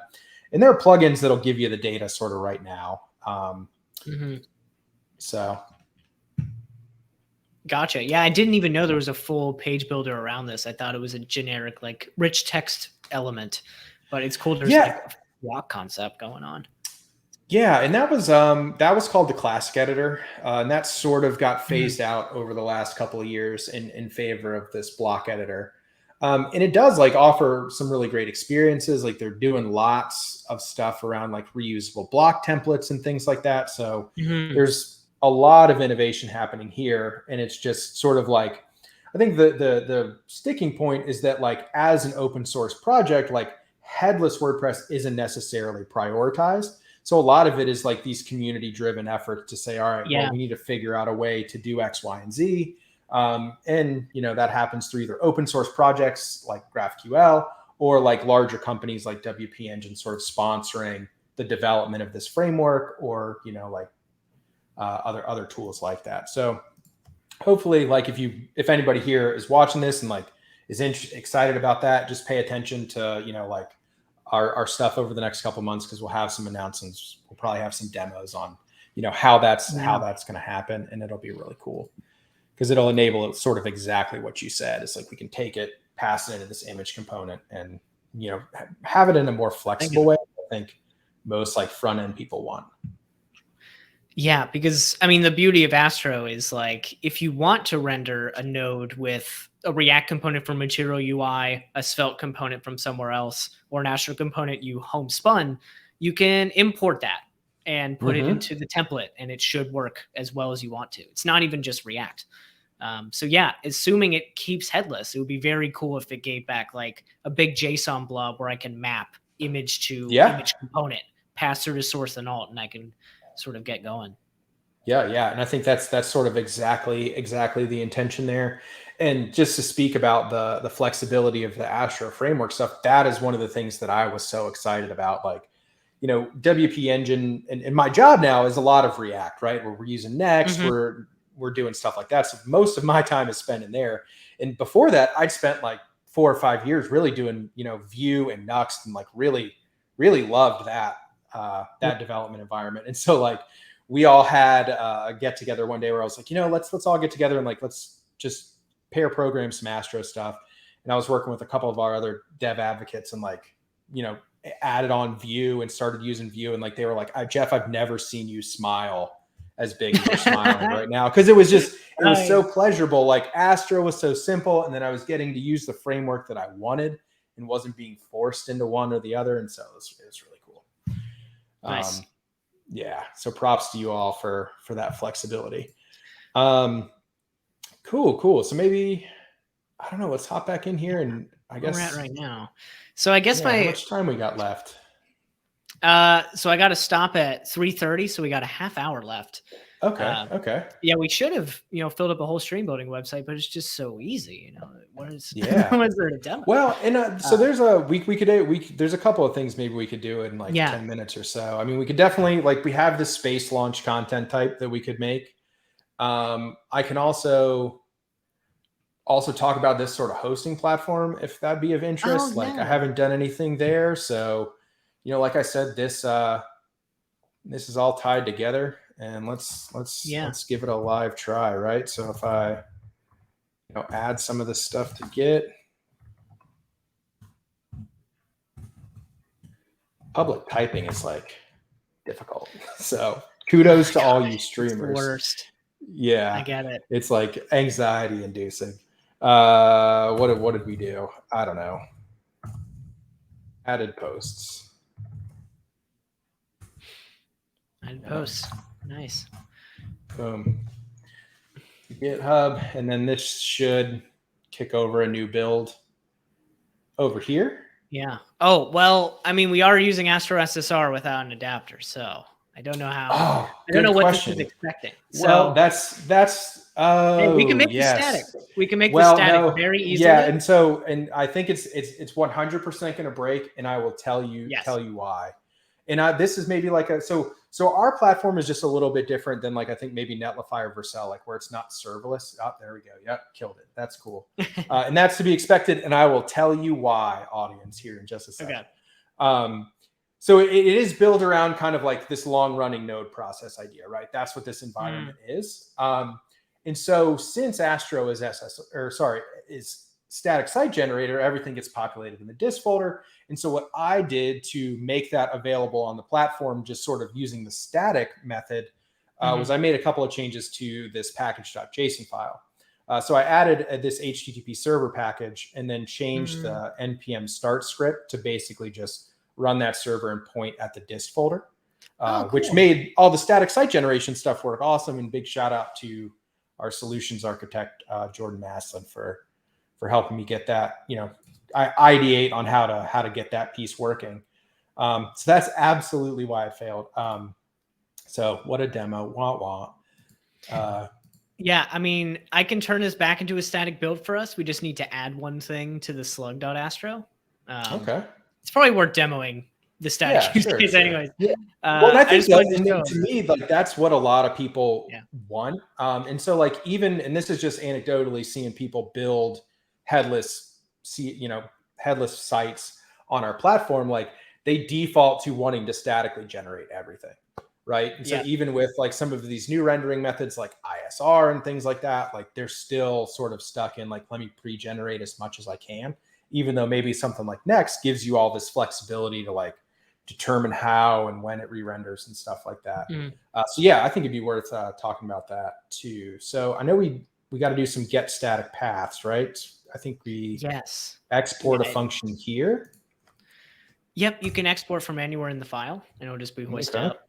And there are plugins that'll give you the data sort of right now. So. Gotcha. Yeah, I didn't even know there was a full page builder around this. I thought it was a generic, like, rich text element, but it's cool. There's like a block concept going on. Yeah, and that was called the classic editor, and that sort of got phased out over the last couple of years in favor of this block editor. And it does like offer some really great experiences. Like they're doing lots of stuff around like reusable block templates and things like that. So there's a lot of innovation happening here. And it's just sort of like, I think the sticking point is that like as an open source project, like headless WordPress isn't necessarily prioritized. So a lot of it is like these community driven efforts to say, all right, well, we need to figure out a way to do X, Y, and Z. And that happens through either open source projects like GraphQL or like larger companies like WP Engine sort of sponsoring the development of this framework, or other tools like that. So hopefully, like if anybody here is watching this and like is excited about that, just pay attention to like our stuff over the next couple months, because we'll have some announcements. We'll probably have some demos on how that's going to happen, and it'll be really cool. Because it'll enable it sort of exactly what you said. It's like we can take it, pass it into this image component, and have it in a more flexible way. I think most like front end people want. Yeah, because the beauty of Astro is like if you want to render a node with a React component from Material UI, a Svelte component from somewhere else, or an Astro component you homespun, you can import that and put it into the template, and it should work as well as you want to. It's not even just React. So yeah, assuming it keeps headless, it would be very cool if it gave back like a big JSON blob where I can map image to image component, pass through to source and alt, and I can sort of get going. Yeah. And I think that's sort of exactly the intention there. And just to speak about the flexibility of the Astro framework stuff, that is one of the things that I was so excited about. Like, WP Engine and my job now is a lot of React, right? Where we're using Next, we're doing stuff like that. So most of my time is spent in there. And before that, I'd spent like 4 or 5 years really doing, Vue and Nuxt, and like really, really loved that development environment. And so like we all had a get together one day where I was like, let's all get together and like, let's just pair program some Astro stuff. And I was working with a couple of our other dev advocates and like, added on Vue and started using Vue. And like, they were like, Jeff, I've never seen you smile as big as you're smiling right now. Cause it was so pleasurable. Like Astro was so simple. And then I was getting to use the framework that I wanted and wasn't being forced into one or the other. And so it was really cool. Nice. Yeah. So props to you all for that flexibility. Cool. So maybe, I don't know, let's hop back in here, and I guess we're at right now. So I guess how much time we got left? So I got to stop at 3:30. So we got a half hour left. Okay. Yeah, we should have, filled up a whole stream building website, but it's just so easy. What is there to demo? Well, and so there's there's a couple of things maybe we could do in like 10 minutes or so. I mean, we could definitely we have this space launch content type that we could make. I can also talk about this sort of hosting platform if that'd be of interest. I haven't done anything there, so like I said, this is all tied together, and let's give it a live try, right? So if I add some of this stuff to Git, public typing is difficult. So kudos to all you streamers. It's the worst. Yeah, I get it. It's anxiety inducing. What did we do? I don't know. Added posts. Added posts. Nice. Boom. GitHub, and then this should kick over a new build over here. Yeah. Oh, well, I mean, we are using Astro SSR without an adapter, so I don't know how. I don't know what this is expecting. Well, that's we can make this static. We can make this static very easily. Yeah, and I think it's 100% going to break, and I will tell you why. And this is maybe so our platform is just a little bit different than I think maybe Netlify or Vercel, where it's not serverless. Oh, there we go. Yep, killed it. That's cool. And that's to be expected. And I will tell you why, audience, here in just a second. Okay. So it is built around kind of this long running node process idea, right? That's what this environment is. And so since Astro is is static site generator, everything gets populated in the dist folder. And so what I did to make that available on the platform, just sort of using the static method, was I made a couple of changes to this package.json file. So I added this HTTP server package and then changed the npm start script to basically just run that server and point at the dist folder, which made all the static site generation stuff work awesome. And big shout out to our solutions architect, Jordan Maslin, for helping me get that, I ideate on how to get that piece working. So that's absolutely why it failed. So what a demo. Wah, wah. Yeah, I mean, I can turn this back into a static build for us. We just need to add one thing to the slug.astro. Okay. It's probably worth demoing the static use case anyways. Yeah. Well, I think to me, that's what a lot of people want. And so and this is just anecdotally seeing people build headless sites on our platform, they default to wanting to statically generate everything, right? And so even with some of these new rendering methods like ISR and things like that, they're still sort of stuck in let me pre-generate as much as I can, even though maybe something like Next gives you all this flexibility to determine how and when it re-renders and stuff like that. So I think it'd be worth talking about that too. So I know we got to do some get static paths, right? I think we export a function here. Yep, you can export from anywhere in the file, and it'll just be hoisted up.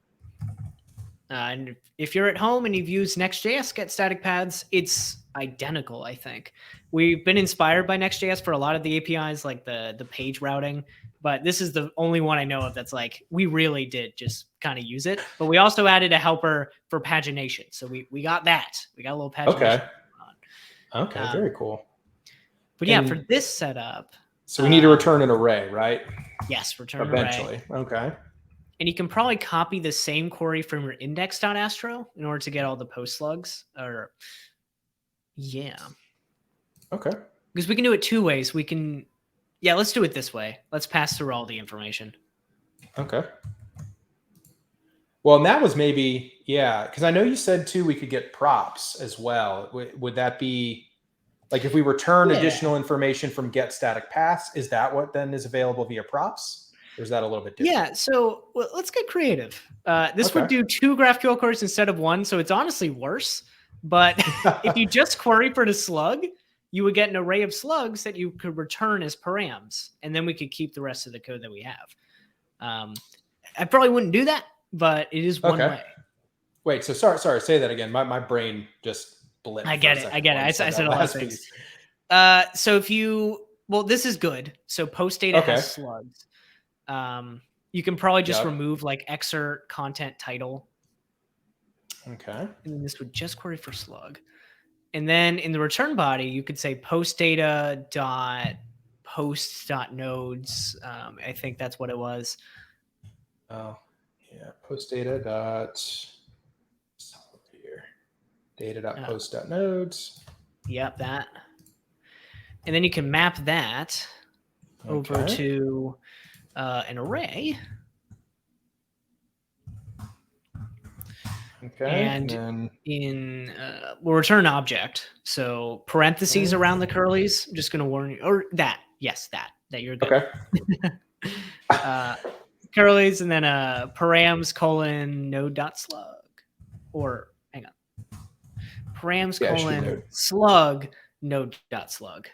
And if you're at home and you've used Next.js get static paths, it's identical, I think. We've been inspired by Next.js for a lot of the APIs, like the page routing, but this is the only one I know of that's we really did just kind of use it. But we also added a helper for pagination. So we got that. We got a little pagination. Okay, very cool. But for this setup. So we need to return an array, right? Yes, return eventually. Array. Okay. And you can probably copy the same query from your index.astro in order to get all the post slugs. Okay. Because we can do it two ways. We can, let's do it this way. Let's pass through all the information. Okay. Well, and that was maybe, because I know you said too, we could get props as well. Would that be if we return additional information from get static paths, is that what then is available via props? Or is that a little bit different? Yeah, so let's get creative. This would do 2 GraphQL queries instead of 1, so it's honestly worse. But if you just query for the slug, you would get an array of slugs that you could return as params, and then we could keep the rest of the code that we have. I probably wouldn't do that, but it is one way. Wait, so sorry, say that again. My brain just blipped. I get it. I said a lot of things. So this is good. So post data has slugs. You can probably just remove excerpt content title. Okay. And then this would just query for slug. And then in the return body, you could say post data dot post dot nodes. I think that's what it was. Oh, yeah. Post data dot here. Data dot post dot nodes. Yep, that. And then you can map that over to an array. Okay. And then we'll return an object. So parentheses around the curlies. I'm just going to warn you. Or that. Yes, that you're good. Okay. Curlies and then params colon node dot slug. Or hang on. Params colon slug node dot slug.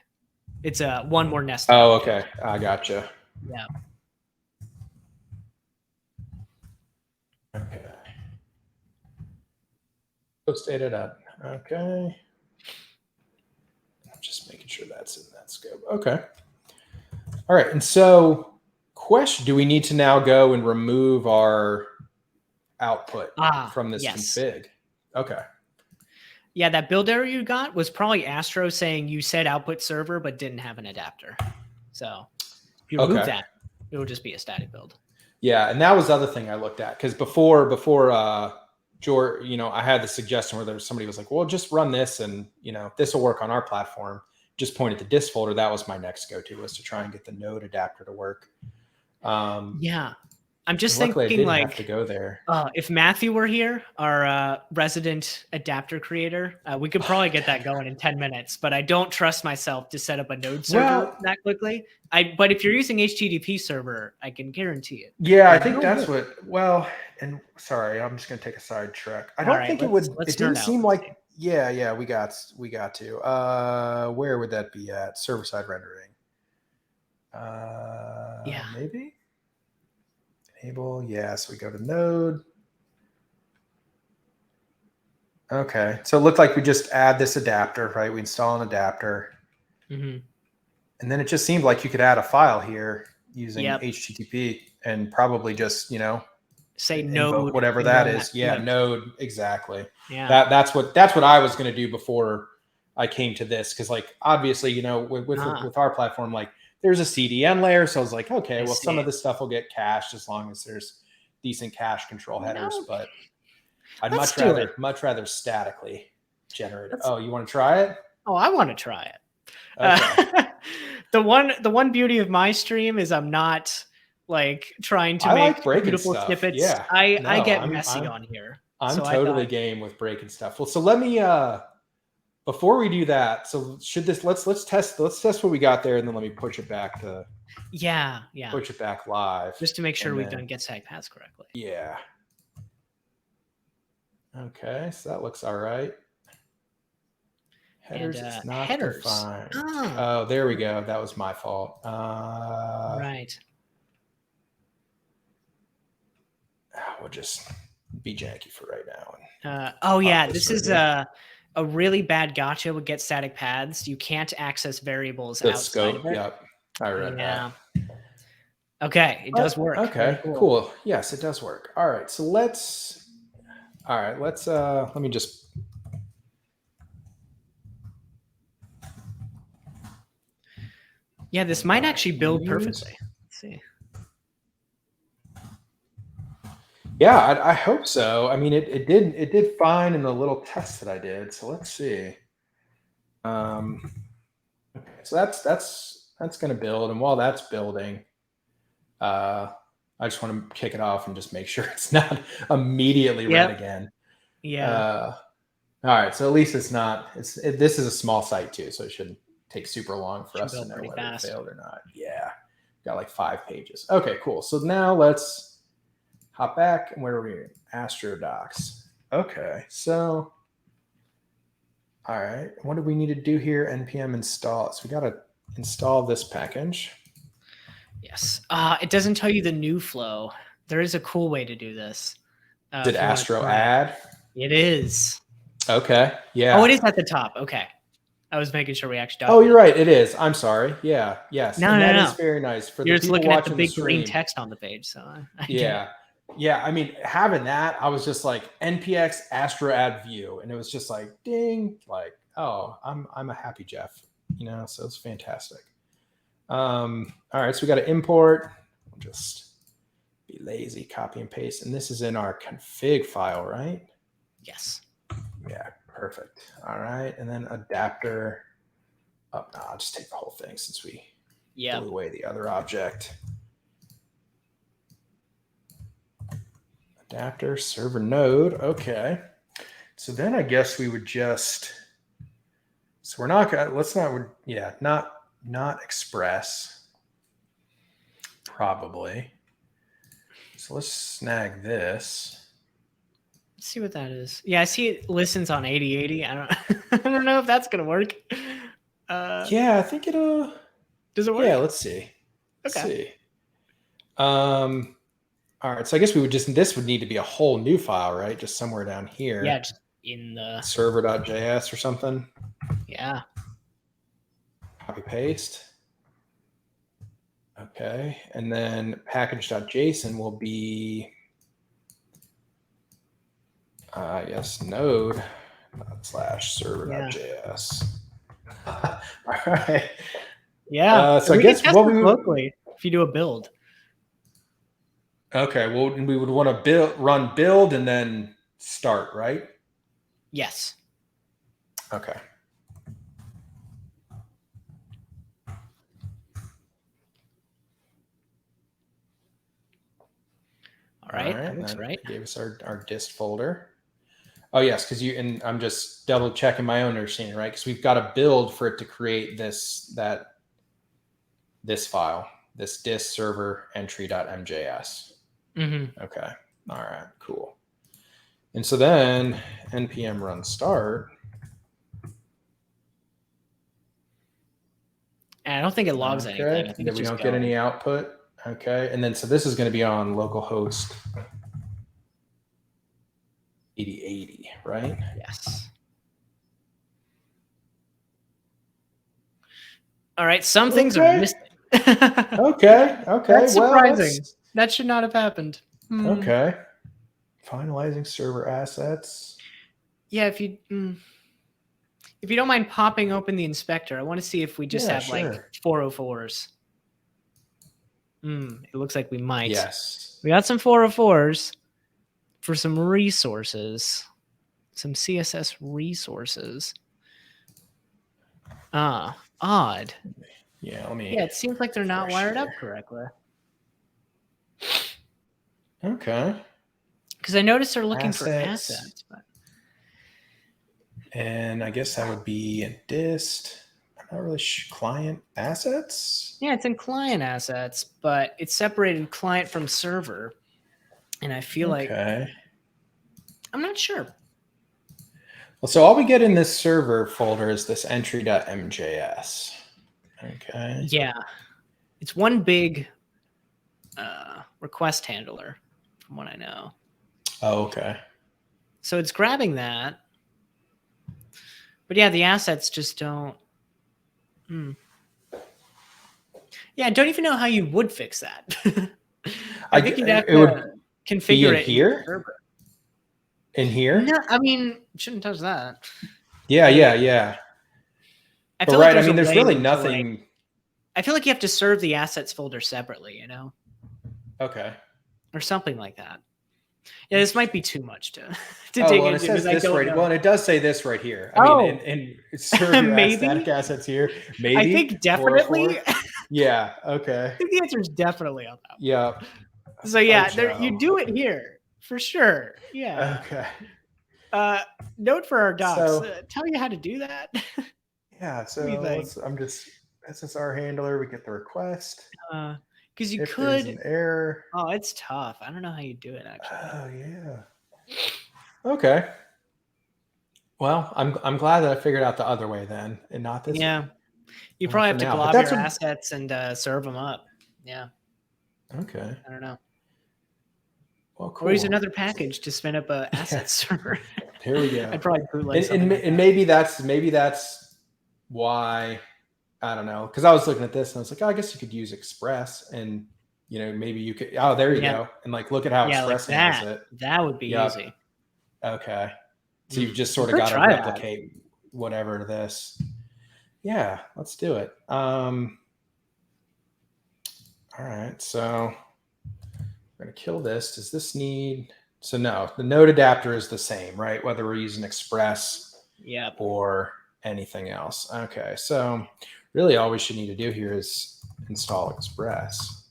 It's one more nested. Oh, okay. I gotcha. Yeah. Okay. Post data dot. Okay. I'm just making sure that's in that scope. Okay. All right. And so, question: do we need to now go and remove our output from this config? Okay. Yeah, that build error you got was probably Astro saying you said output server but didn't have an adapter. So if you remove that, it will just be a static build. Yeah, and that was the other thing I looked at, because before George, I had the suggestion where there was somebody was like, well, just run this and this will work on our platform. Just point at the disk folder. That was my next go-to, was to try and get the node adapter to work. Yeah. I'm just thinking I didn't have like to go there. If Matthew were here, our resident adapter creator, we could probably get that going in 10 minutes, but I don't trust myself to set up a node server that quickly. But if you're using HTTP server, I can guarantee it. Yeah, I think that's what, and sorry, I'm just going to take a side track. I don't think it would, it didn't seem like, yeah, we got to, where would that be at? Server side rendering. Maybe. Enable, so we go to node. Okay, so it looked like we just add this adapter, right? We install an adapter. And then it just seemed like you could add a file here using HTTP and probably just, say node, whatever that is. Node, exactly. Yeah, that's what I was going to do before I came to this, because like obviously, with our platform, like there's a CDN layer. So I was like, okay, well, some of this stuff will get cached as long as there's decent cache control headers, but I'd much rather statically generate it. Oh, you want to try it? Oh, I want to try it. Okay. The one beauty of my stream is I'm not like trying to make beautiful snippets. Yeah. I get messy on here. I'm totally game with breaking stuff. Well, so let me before we do that, so should this let's test what we got there, and then let me push it back to push it back live, just to make sure we've done get tag paths correctly. Yeah. Okay, so that looks all right. Headers, it's not defined. Oh, there we go. That was my fault. Right. We'll just be janky for right now. This is a really bad gotcha with get static paths. You can't access variables outside of it. Yep. I read that. Okay, it does work. Okay, cool. Yes, it does work. All right, so let me just. Yeah, this might actually build perfectly. Let's see. Yeah, I hope so. I mean, it did fine in the little test that I did. So let's see. Okay, so that's going to build, and while that's building, I just want to kick it off and just make sure it's not immediately red again. Yeah. All right, so at least it's not. This is a small site too, so it shouldn't take super long for us to know whether it failed or not. Yeah, got like 5 pages. Okay, cool. So now let's hop back, and where are we in? Astro docs. Okay, so all right, what do we need to do here? npm install. So we got to install this package. Yes. It doesn't tell you the new flow. There is a cool way to do this. Did Astro add? It is. Okay. Yeah. Oh, it is at the top. Okay. I was making sure we actually. Oh, you're right. It is. I'm sorry. Yeah. Yes. No. That is very nice for you're the people just looking watching at the big the green text on the page. So yeah. Yeah, I mean, having that, I was just like npx Astro add view, and it was just like ding, like, oh, I'm a happy Jeff, so it's fantastic. All right, so we got to import. We'll just be lazy, copy and paste, and this is in our config file, right? Yes. Yeah, perfect. All right, and then adapter. Oh, no, I'll just take the whole thing since we blew away the other object. Adapter server node. Okay. So then I guess we would just, so we're not gonna, let's not, yeah, not express, probably. So let's snag this. Let's see what that is. Yeah, I see it listens on 8080. I don't know if that's gonna work. Yeah, I think it'll. Does it work? Yeah, let's see. Let's see. All right, so I guess this would need to be a whole new file, right? Just somewhere down here. Yeah, just in the server.js or something. Yeah. Copy paste. Okay, and then package.json will be yes, node / server.js. All right. Yeah. So I guess what we would locally if you do a build. Okay, well, we would want to run build and then start, right? Yes. Okay. All right, that looks right. Gave us our dist folder. Oh yes, because and I'm just double checking my own understanding, right? Because we've got to build for it to create this file, this dist server entry.mjs. Mm-hmm. Okay. All right. Cool. And so then npm run start. And I don't think it logs anything. I think we don't get any output. Okay. And then so this is going to be on localhost 8080, right? Yes. All right. Some things are missing. Okay. That's surprising. That should not have happened. Okay. Finalizing server assets. Yeah, if you don't mind popping open the inspector, I want to see if we just have like 404s. It looks like we might. Yes. We got some 404s for some resources. Some CSS resources. Odd. Yeah, let me. Yeah, it seems like they're not wired up correctly. Okay. Because I noticed they're looking for assets. But... And I guess that would be a dist. I'm not really sure. Client assets? Yeah, it's in client assets, but it's separated client from server. And I feel like... I'm not sure. Well, so all we get in this server folder is this entry.mjs. Okay. Yeah. It's one big request handler, from what I know. Oh, okay. So it's grabbing that. But yeah, the assets just don't. Yeah, I don't even know how you would fix that. I think you'd have to configure it here. In here? No, I mean, shouldn't touch that. Yeah. I feel like there's really nothing. I feel like you have to serve the assets folder separately, Okay. Or something like that. Yeah, this might be too much to dig into. It says this right. Well, and it does say this right here. I mean, and serve your static assets here. Maybe. I think definitely. Yeah. Okay. I think the answer is definitely on that. Yeah. So yeah, you do it here for sure. Yeah. Okay. Note for our docs. Tell you how to do that. Yeah. So this is our handler. We get the request. Because you could. There's an error. Oh, it's tough. I don't know how you do it actually. Oh yeah. Okay. Well, I'm glad that I figured out the other way then, and not this. Yeah. way. You probably have to glob your assets and serve them up. Yeah. Okay. I don't know. Well, cool. Or use another package to spin up a asset server. Here we go. I'd probably bootleg and maybe that's why. I don't know, because I was looking at this and I was like, oh, I guess you could use Express, and maybe you could, oh, there you go. And like, look at how Express handles it. That would be easy. Okay. So you've just sort of got to replicate whatever this. Yeah, let's do it. All right. So we're going to kill this. Does this need, so no, the node adapter is the same, right? Whether we're using Express or anything else. Okay. So really all we should need to do here is install Express.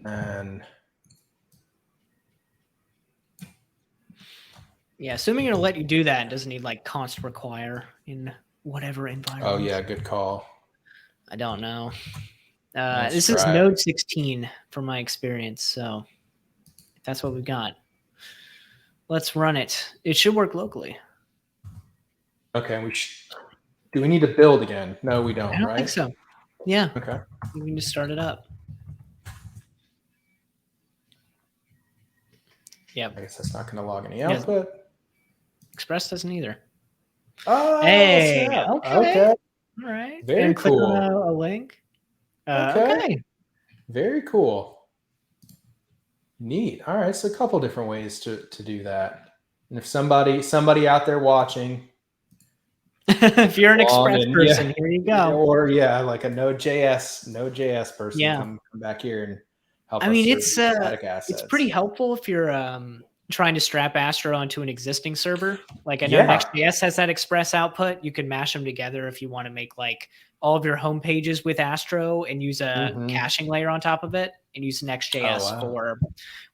And yeah, assuming it'll let you do that, it doesn't need like const require in whatever environment. Oh yeah, good call. I don't know. This is node 16 from my experience, so that's what we've got. Let's run it. It should work locally. Okay, do we need to build again? No, we don't. I don't think so. Yeah. Okay. We can just start it up. Yep. I guess that's not going to log any output. Express doesn't either. Oh, hey. Okay. All right. Very cool. Click on a link. Okay. Very cool. Neat. All right. So a couple different ways to do that. And if somebody out there watching, if you're an Express person, here you go. Or like a Node.js person, come back here and help us. I mean, it's pretty helpful if you're trying to strap Astro onto an existing server. Like I know Next.js has that Express output. You can mash them together if you want to make like all of your home pages with Astro and use a caching layer on top of it and use Next.js for,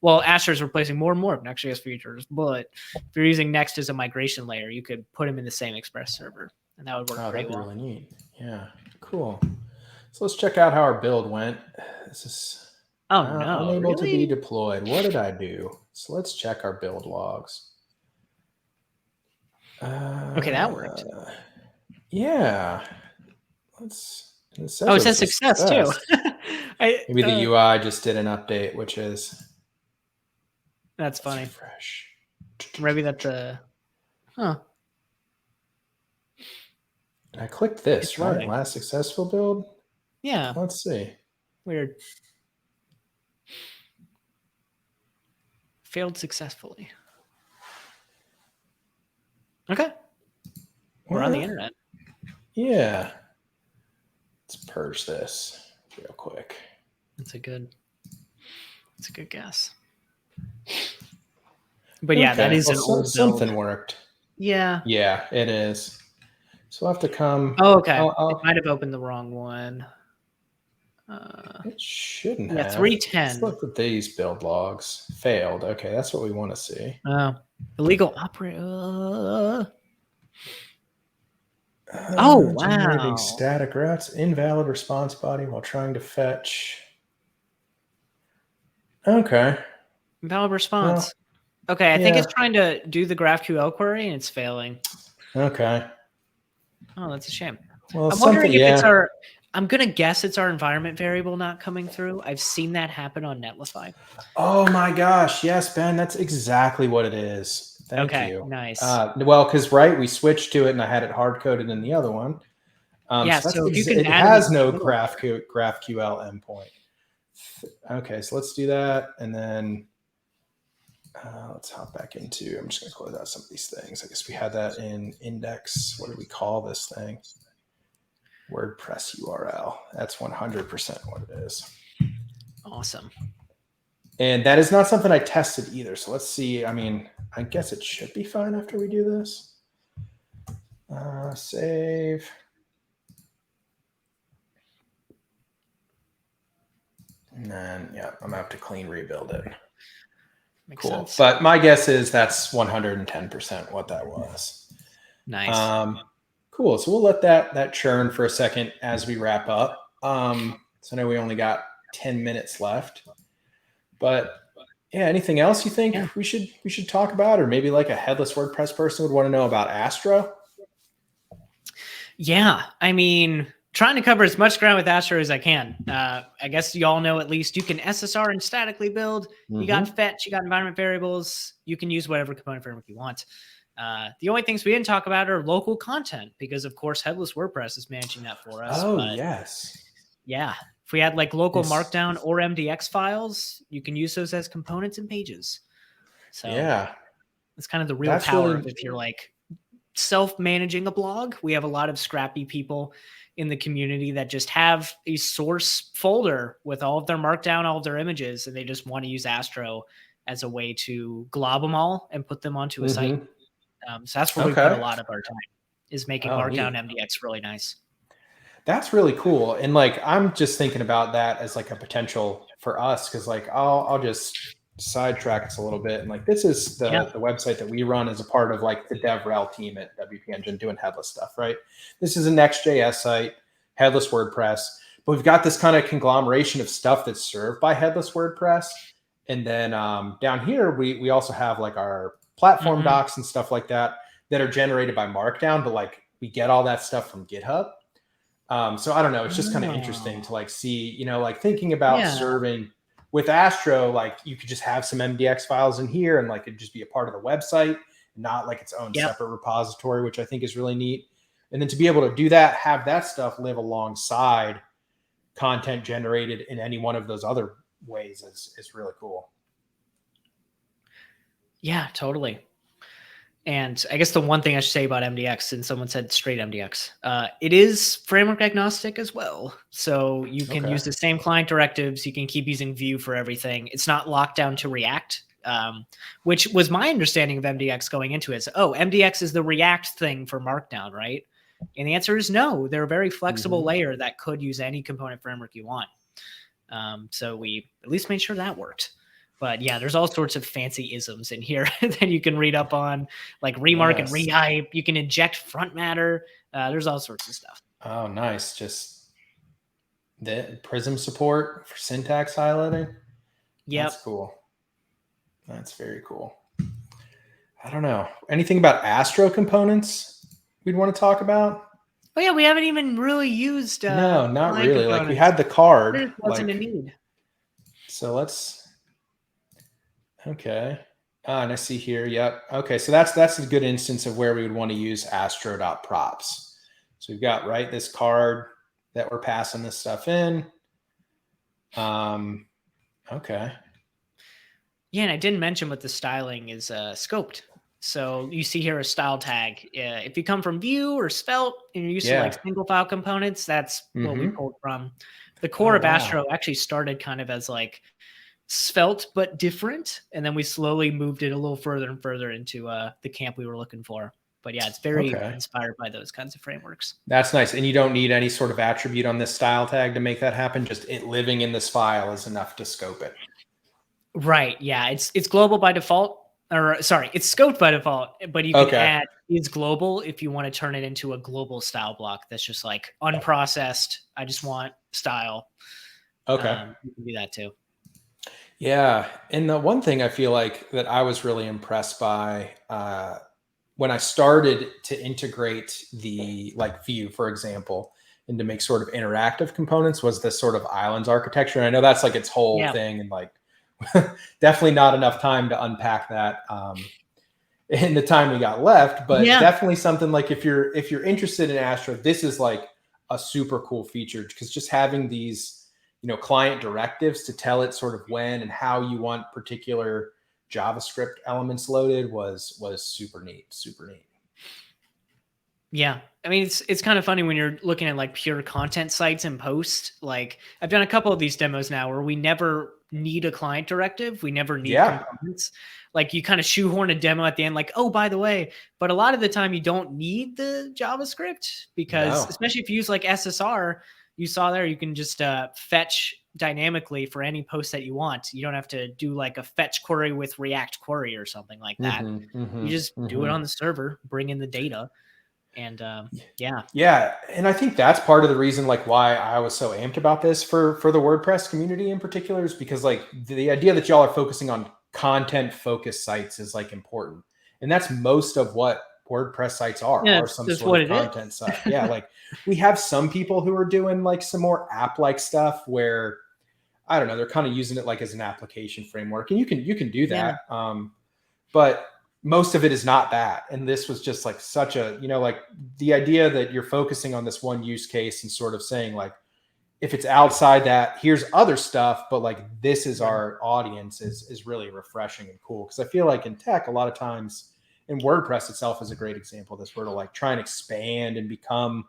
well, Astro is replacing more and more of Next.js features, but if you're using Next as a migration layer, you could put them in the same Express server and that would work pretty well. That'd be really neat. Yeah, cool. So let's check out how our build went. This is unable to be deployed. What did I do? So let's check our build logs. Okay, that worked. Yeah. It says success too. Maybe the UI just did an update, which is that's funny. Fresh. Maybe that's I clicked this, right? Last successful build. Yeah. Let's see. Weird. Failed successfully. Okay. We're on the internet. Yeah. Let's purge this real quick. That's a good guess. But yeah, that is an old something build. Worked. Yeah. Yeah, it is. So I'll have to come. Oh, okay. It might have opened the wrong one. It shouldn't have. Yeah, 310. Let's look at these build logs. Failed. Okay, that's what we want to see. Oh, illegal operate. Oh, wow. Generating static routes. Invalid response body while trying to fetch. Okay. Invalid response. Well, okay, I think it's trying to do the GraphQL query and it's failing. Okay. Oh, that's a shame. Well, I'm wondering if it's our. I'm going to guess it's our environment variable not coming through. I've seen that happen on Netlify. Oh my gosh. Yes, Ben, that's exactly what it is. Thank you. Nice. Well, because we switched to it and I had it hard coded in the other one. So if you can it has no GraphQL endpoint. Okay, so let's do that. And then let's hop back into, I'm just going to close out some of these things. I guess we had that in index. What do we call this thing? WordPress URL. That's 100% what it is. Awesome. And that is not something I tested either. So let's see. I mean, I guess it should be fine after we do this. Save. And then, I'm going to have to clean rebuild it. Makes sense. But my guess is that's 110% what that was. Nice. Cool. So we'll let that churn for a second as we wrap up. So I know we only got 10 minutes left, but anything else you think we should talk about, or maybe like a headless WordPress person would want to know about Astro? Yeah. I mean, trying to cover as much ground with Astro as I can. I guess y'all know at least you can SSR and statically build. You got fetch, you got environment variables. You can use whatever component framework you want. The only things we didn't talk about are local content because, of course, Headless WordPress is managing that for us. Oh, yes. Yeah. If we had like local Markdown or MDX files, you can use those as components and pages. So yeah, it's kind of the real power of if you're like self-managing a blog. We have a lot of scrappy people in the community that just have a source folder with all of their Markdown, all of their images, and they just want to use Astro as a way to glob them all and put them onto a site. So that's where we put a lot of our time, is making Markdown MDX really nice. That's really cool. And like, I'm just thinking about that as like a potential for us. Cause like, I'll just sidetrack us a little bit. And like, this is the website that we run as a part of like the DevRel team at WP Engine doing headless stuff, right? This is a Next.js site, headless WordPress, but we've got this kind of conglomeration of stuff that's served by headless WordPress. And then down here, we also have like our platform docs and stuff like that are generated by Markdown, but like we get all that stuff from GitHub. So I don't know. It's just kind of interesting to like see, you know, like thinking about serving with Astro, like you could just have some MDX files in here and like it'd just be a part of the website, not like its own separate repository, which I think is really neat. And then to be able to do that, have that stuff live alongside content generated in any one of those other ways is really cool. Yeah, totally. And I guess the one thing I should say about MDX, and someone said straight MDX, it is framework agnostic as well. So you can use the same client directives. You can keep using Vue for everything. It's not locked down to React, which was my understanding of MDX going into it. Oh, MDX is the React thing for Markdown, right? And the answer is no. They're a very flexible layer that could use any component framework you want. So we at least made sure that worked. But yeah, there's all sorts of fancy isms in here that you can read up on, like remark and rehype. You can inject front matter. There's all sorts of stuff. Oh, nice. Just the Prism support for syntax highlighting. Yeah, that's cool. That's very cool. I don't know. Anything about Astro components we'd want to talk about? Oh yeah, we haven't even really used. No, not really. Like we had the card. There wasn't a need. So let's. Okay. And I see here. Yep. Okay. So that's a good instance of where we would want to use astro.props. So we've got this card that we're passing this stuff in. Okay. Yeah, and I didn't mention what the styling is scoped. So you see here a style tag. If you come from Vue or Svelte and you're used to like single file components, that's what we pulled from. The core of Astro actually started kind of as like Svelte but different, and then we slowly moved it a little further and further into the camp we were looking for. But yeah, it's very inspired by those kinds of frameworks. That's nice. And you don't need any sort of attribute on this style tag to make that happen. Just it living in this file is enough to scope it. Right. Yeah. It's global by default, or sorry, it's scoped by default, but you can add is global if you want to turn it into a global style block. That's just like unprocessed. I just want style. Okay. You can do that too. Yeah. And the one thing I feel like that I was really impressed by when I started to integrate the Vue, for example, and to make sort of interactive components was this sort of islands architecture. And I know that's like its whole thing, and like definitely not enough time to unpack that in the time we got left, but definitely something like if you're interested in Astro, this is like a super cool feature, because just having these client directives to tell it sort of when and how you want particular JavaScript elements loaded was super neat. Yeah. I mean, it's kind of funny when you're looking at like pure content sites and posts. Like I've done a couple of these demos now where we never need a client directive. We never need components. Like you kind of shoehorn a demo at the end, like, oh, by the way, but a lot of the time you don't need the JavaScript, because especially if you use like SSR, you saw there, you can just fetch dynamically for any post that you want. You don't have to do like a fetch query with React query or something like that. You just do it on the server, bring in the data. And yeah. And I think that's part of the reason like why I was so amped about this for the WordPress community in particular, is because like the idea that y'all are focusing on content focused sites is like important. And that's most of what WordPress sites are some sort of content site. Yeah. Like we have some people who are doing like some more app like stuff where, I don't know, they're kind of using it like as an application framework, and you can do that. But most of it is not that. And this was just like such a, like the idea that you're focusing on this one use case and sort of saying like, if it's outside that, here's other stuff, but like this is our audience is really refreshing and cool. Because I feel like in tech, a lot of times, and WordPress itself is a great example of this, where to like try and expand and become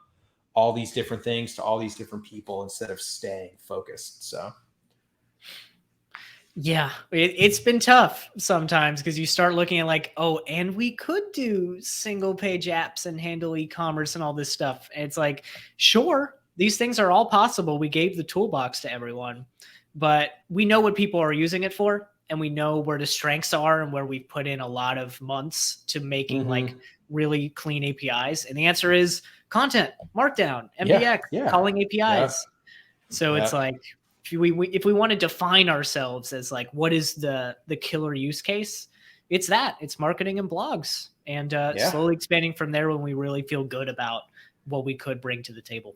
all these different things to all these different people instead of staying focused. So yeah, it's been tough sometimes because you start looking at like, oh, and we could do single page apps and handle e-commerce and all this stuff. And it's like, sure, these things are all possible. We gave the toolbox to everyone, but we know what people are using it for. And we know where the strengths are and where we've put in a lot of months to making like really clean APIs. And the answer is content, Markdown, MDX, calling APIs. Yeah. So it's like, if we want to define ourselves as like, what is the killer use case? It's that. It's marketing and blogs, and slowly expanding from there when we really feel good about what we could bring to the table.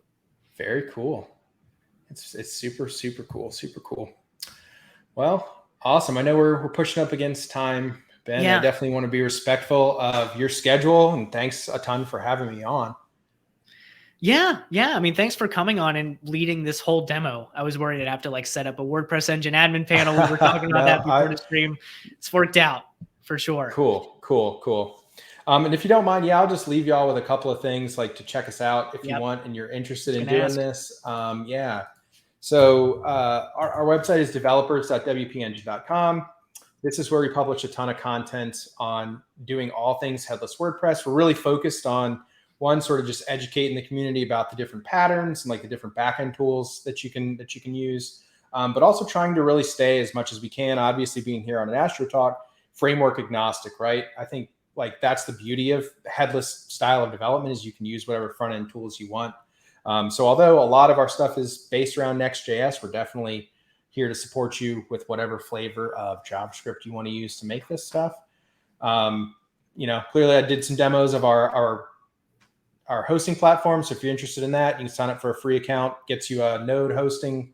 Very cool. It's super, super cool. Super cool. Well, awesome. I know we're pushing up against time, Ben. I definitely want to be respectful of your schedule, and thanks a ton for having me on. Yeah. I mean, thanks for coming on and leading this whole demo. I was worried I'd have to like set up a WordPress engine admin panel. We were talking about that before the stream. It's worked out for sure. Cool. And if you don't mind, I'll just leave y'all with a couple of things like to check us out if you want and you're interested in doing this. So our website is developers.wpengine.com. This is where we publish a ton of content on doing all things headless WordPress. We're really focused on one, sort of just educating the community about the different patterns and like the different backend tools that you can use, but also trying to really stay as much as we can. Obviously, being here on an Astro Talk, framework agnostic, right? I think like that's the beauty of headless style of development is you can use whatever front end tools you want. So although a lot of our stuff is based around Next.js, we're definitely here to support you with whatever flavor of JavaScript you want to use to make this stuff. Clearly I did some demos of our hosting platform. So if you're interested in that, you can sign up for a free account, gets you a node hosting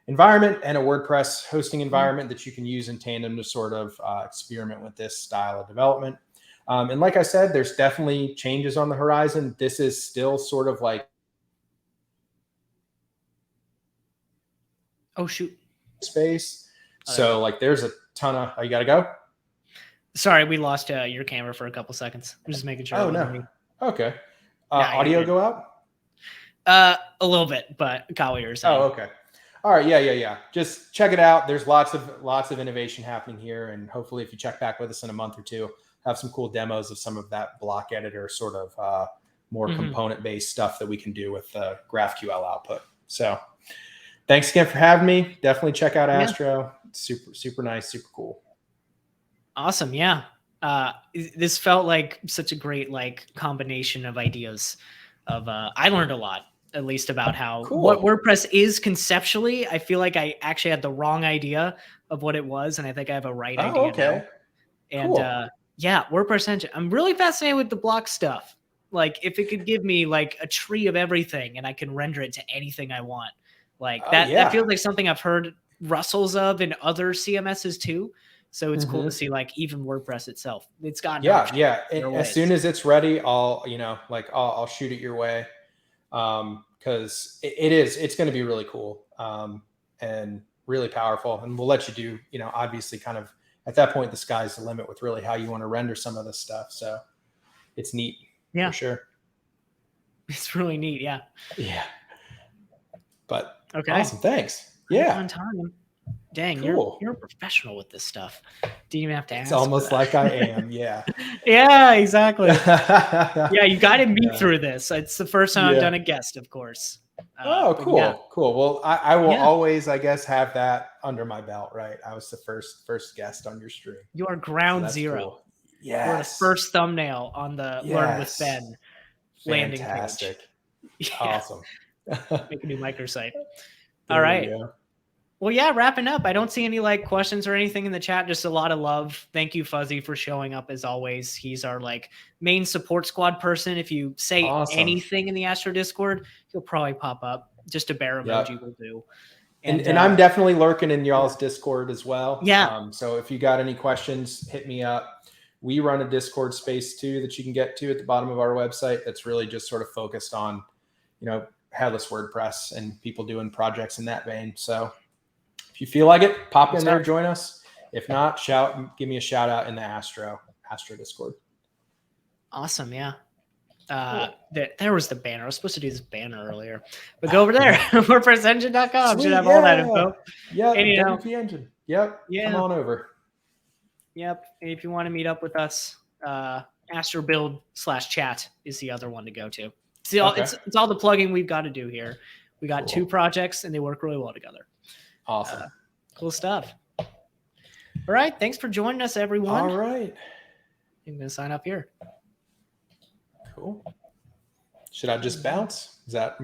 environment and a WordPress hosting environment that you can use in tandem to sort of experiment with this style of development. And like I said, there's definitely changes on the horizon. This is still sort of like, oh shoot, space. So like there's a ton of, you gotta go. Sorry, we lost your camera for a couple seconds. I'm just making sure. Oh no. Okay. Audio go out? A little bit, but got what you're saying. Oh, okay. All right. Yeah. Just check it out. There's lots of innovation happening here. And hopefully if you check back with us in a month or two, have some cool demos of some of that block editor sort of more component-based stuff that we can do with GraphQL output. So thanks again for having me. Definitely check out Astro. It's super nice, super cool. Awesome. Yeah. This felt like such a great like combination of ideas of I learned a lot, at least about how what WordPress is conceptually. I feel like I actually had the wrong idea of what it was, and I think I have a right idea now. And WordPress engine. I'm really fascinated with the block stuff. Like if it could give me like a tree of everything and I can render it to anything I want. Like that feels like something I've heard rustles of in other CMSs too. So it's cool to see like even WordPress itself. It's got as soon as it's ready, I'll shoot it your way, because it's going to be really cool and really powerful, and we'll let you do obviously kind of at that point the sky's the limit with really how you want to render some of this stuff. So it's neat, for sure. It's really neat, yeah. But awesome, thanks. On time. Dang, cool. You're a professional with this stuff. Didn't even have to ask. It's almost like I am. Yeah. Yeah, exactly. You guided me through this. It's the first time I've done a guest, of course. Cool. Well, I will always, I guess, have that under my belt, right? I was the first guest on your stream. You are ground zero. Cool. Yes. You're the first thumbnail on the Learn with Ben landing page. Fantastic. Awesome. Make a new microsite. All right. Well, wrapping up. I don't see any like questions or anything in the chat. Just a lot of love. Thank you, Fuzzy, for showing up as always. He's our like main support squad person. If you say anything in the Astro Discord, he'll probably pop up. Just a bear emoji will do. And I'm definitely lurking in y'all's Discord as well. Yeah. So if you got any questions, hit me up. We run a Discord space too that you can get to at the bottom of our website. That's really just sort of focused on, Headless WordPress and people doing projects in that vein. So if you feel like it, pop in there, join us. If not, give me a shout out in the Astro Discord. Awesome. Yeah. There was the banner. I was supposed to do this banner earlier, but go over there. WordPressengine.com should have all that info. Yeah. WP Engine. Yep. Yeah. Come on over. Yep. And if you want to meet up with us, Astro build/chat is the other one to go to. See, it's all the plugging we've got to do here. We got 2 projects and they work really well together. Awesome. Cool stuff. All right. Thanks for joining us, everyone. All right. I'm going to sign up here. Cool. Should I just bounce? Is that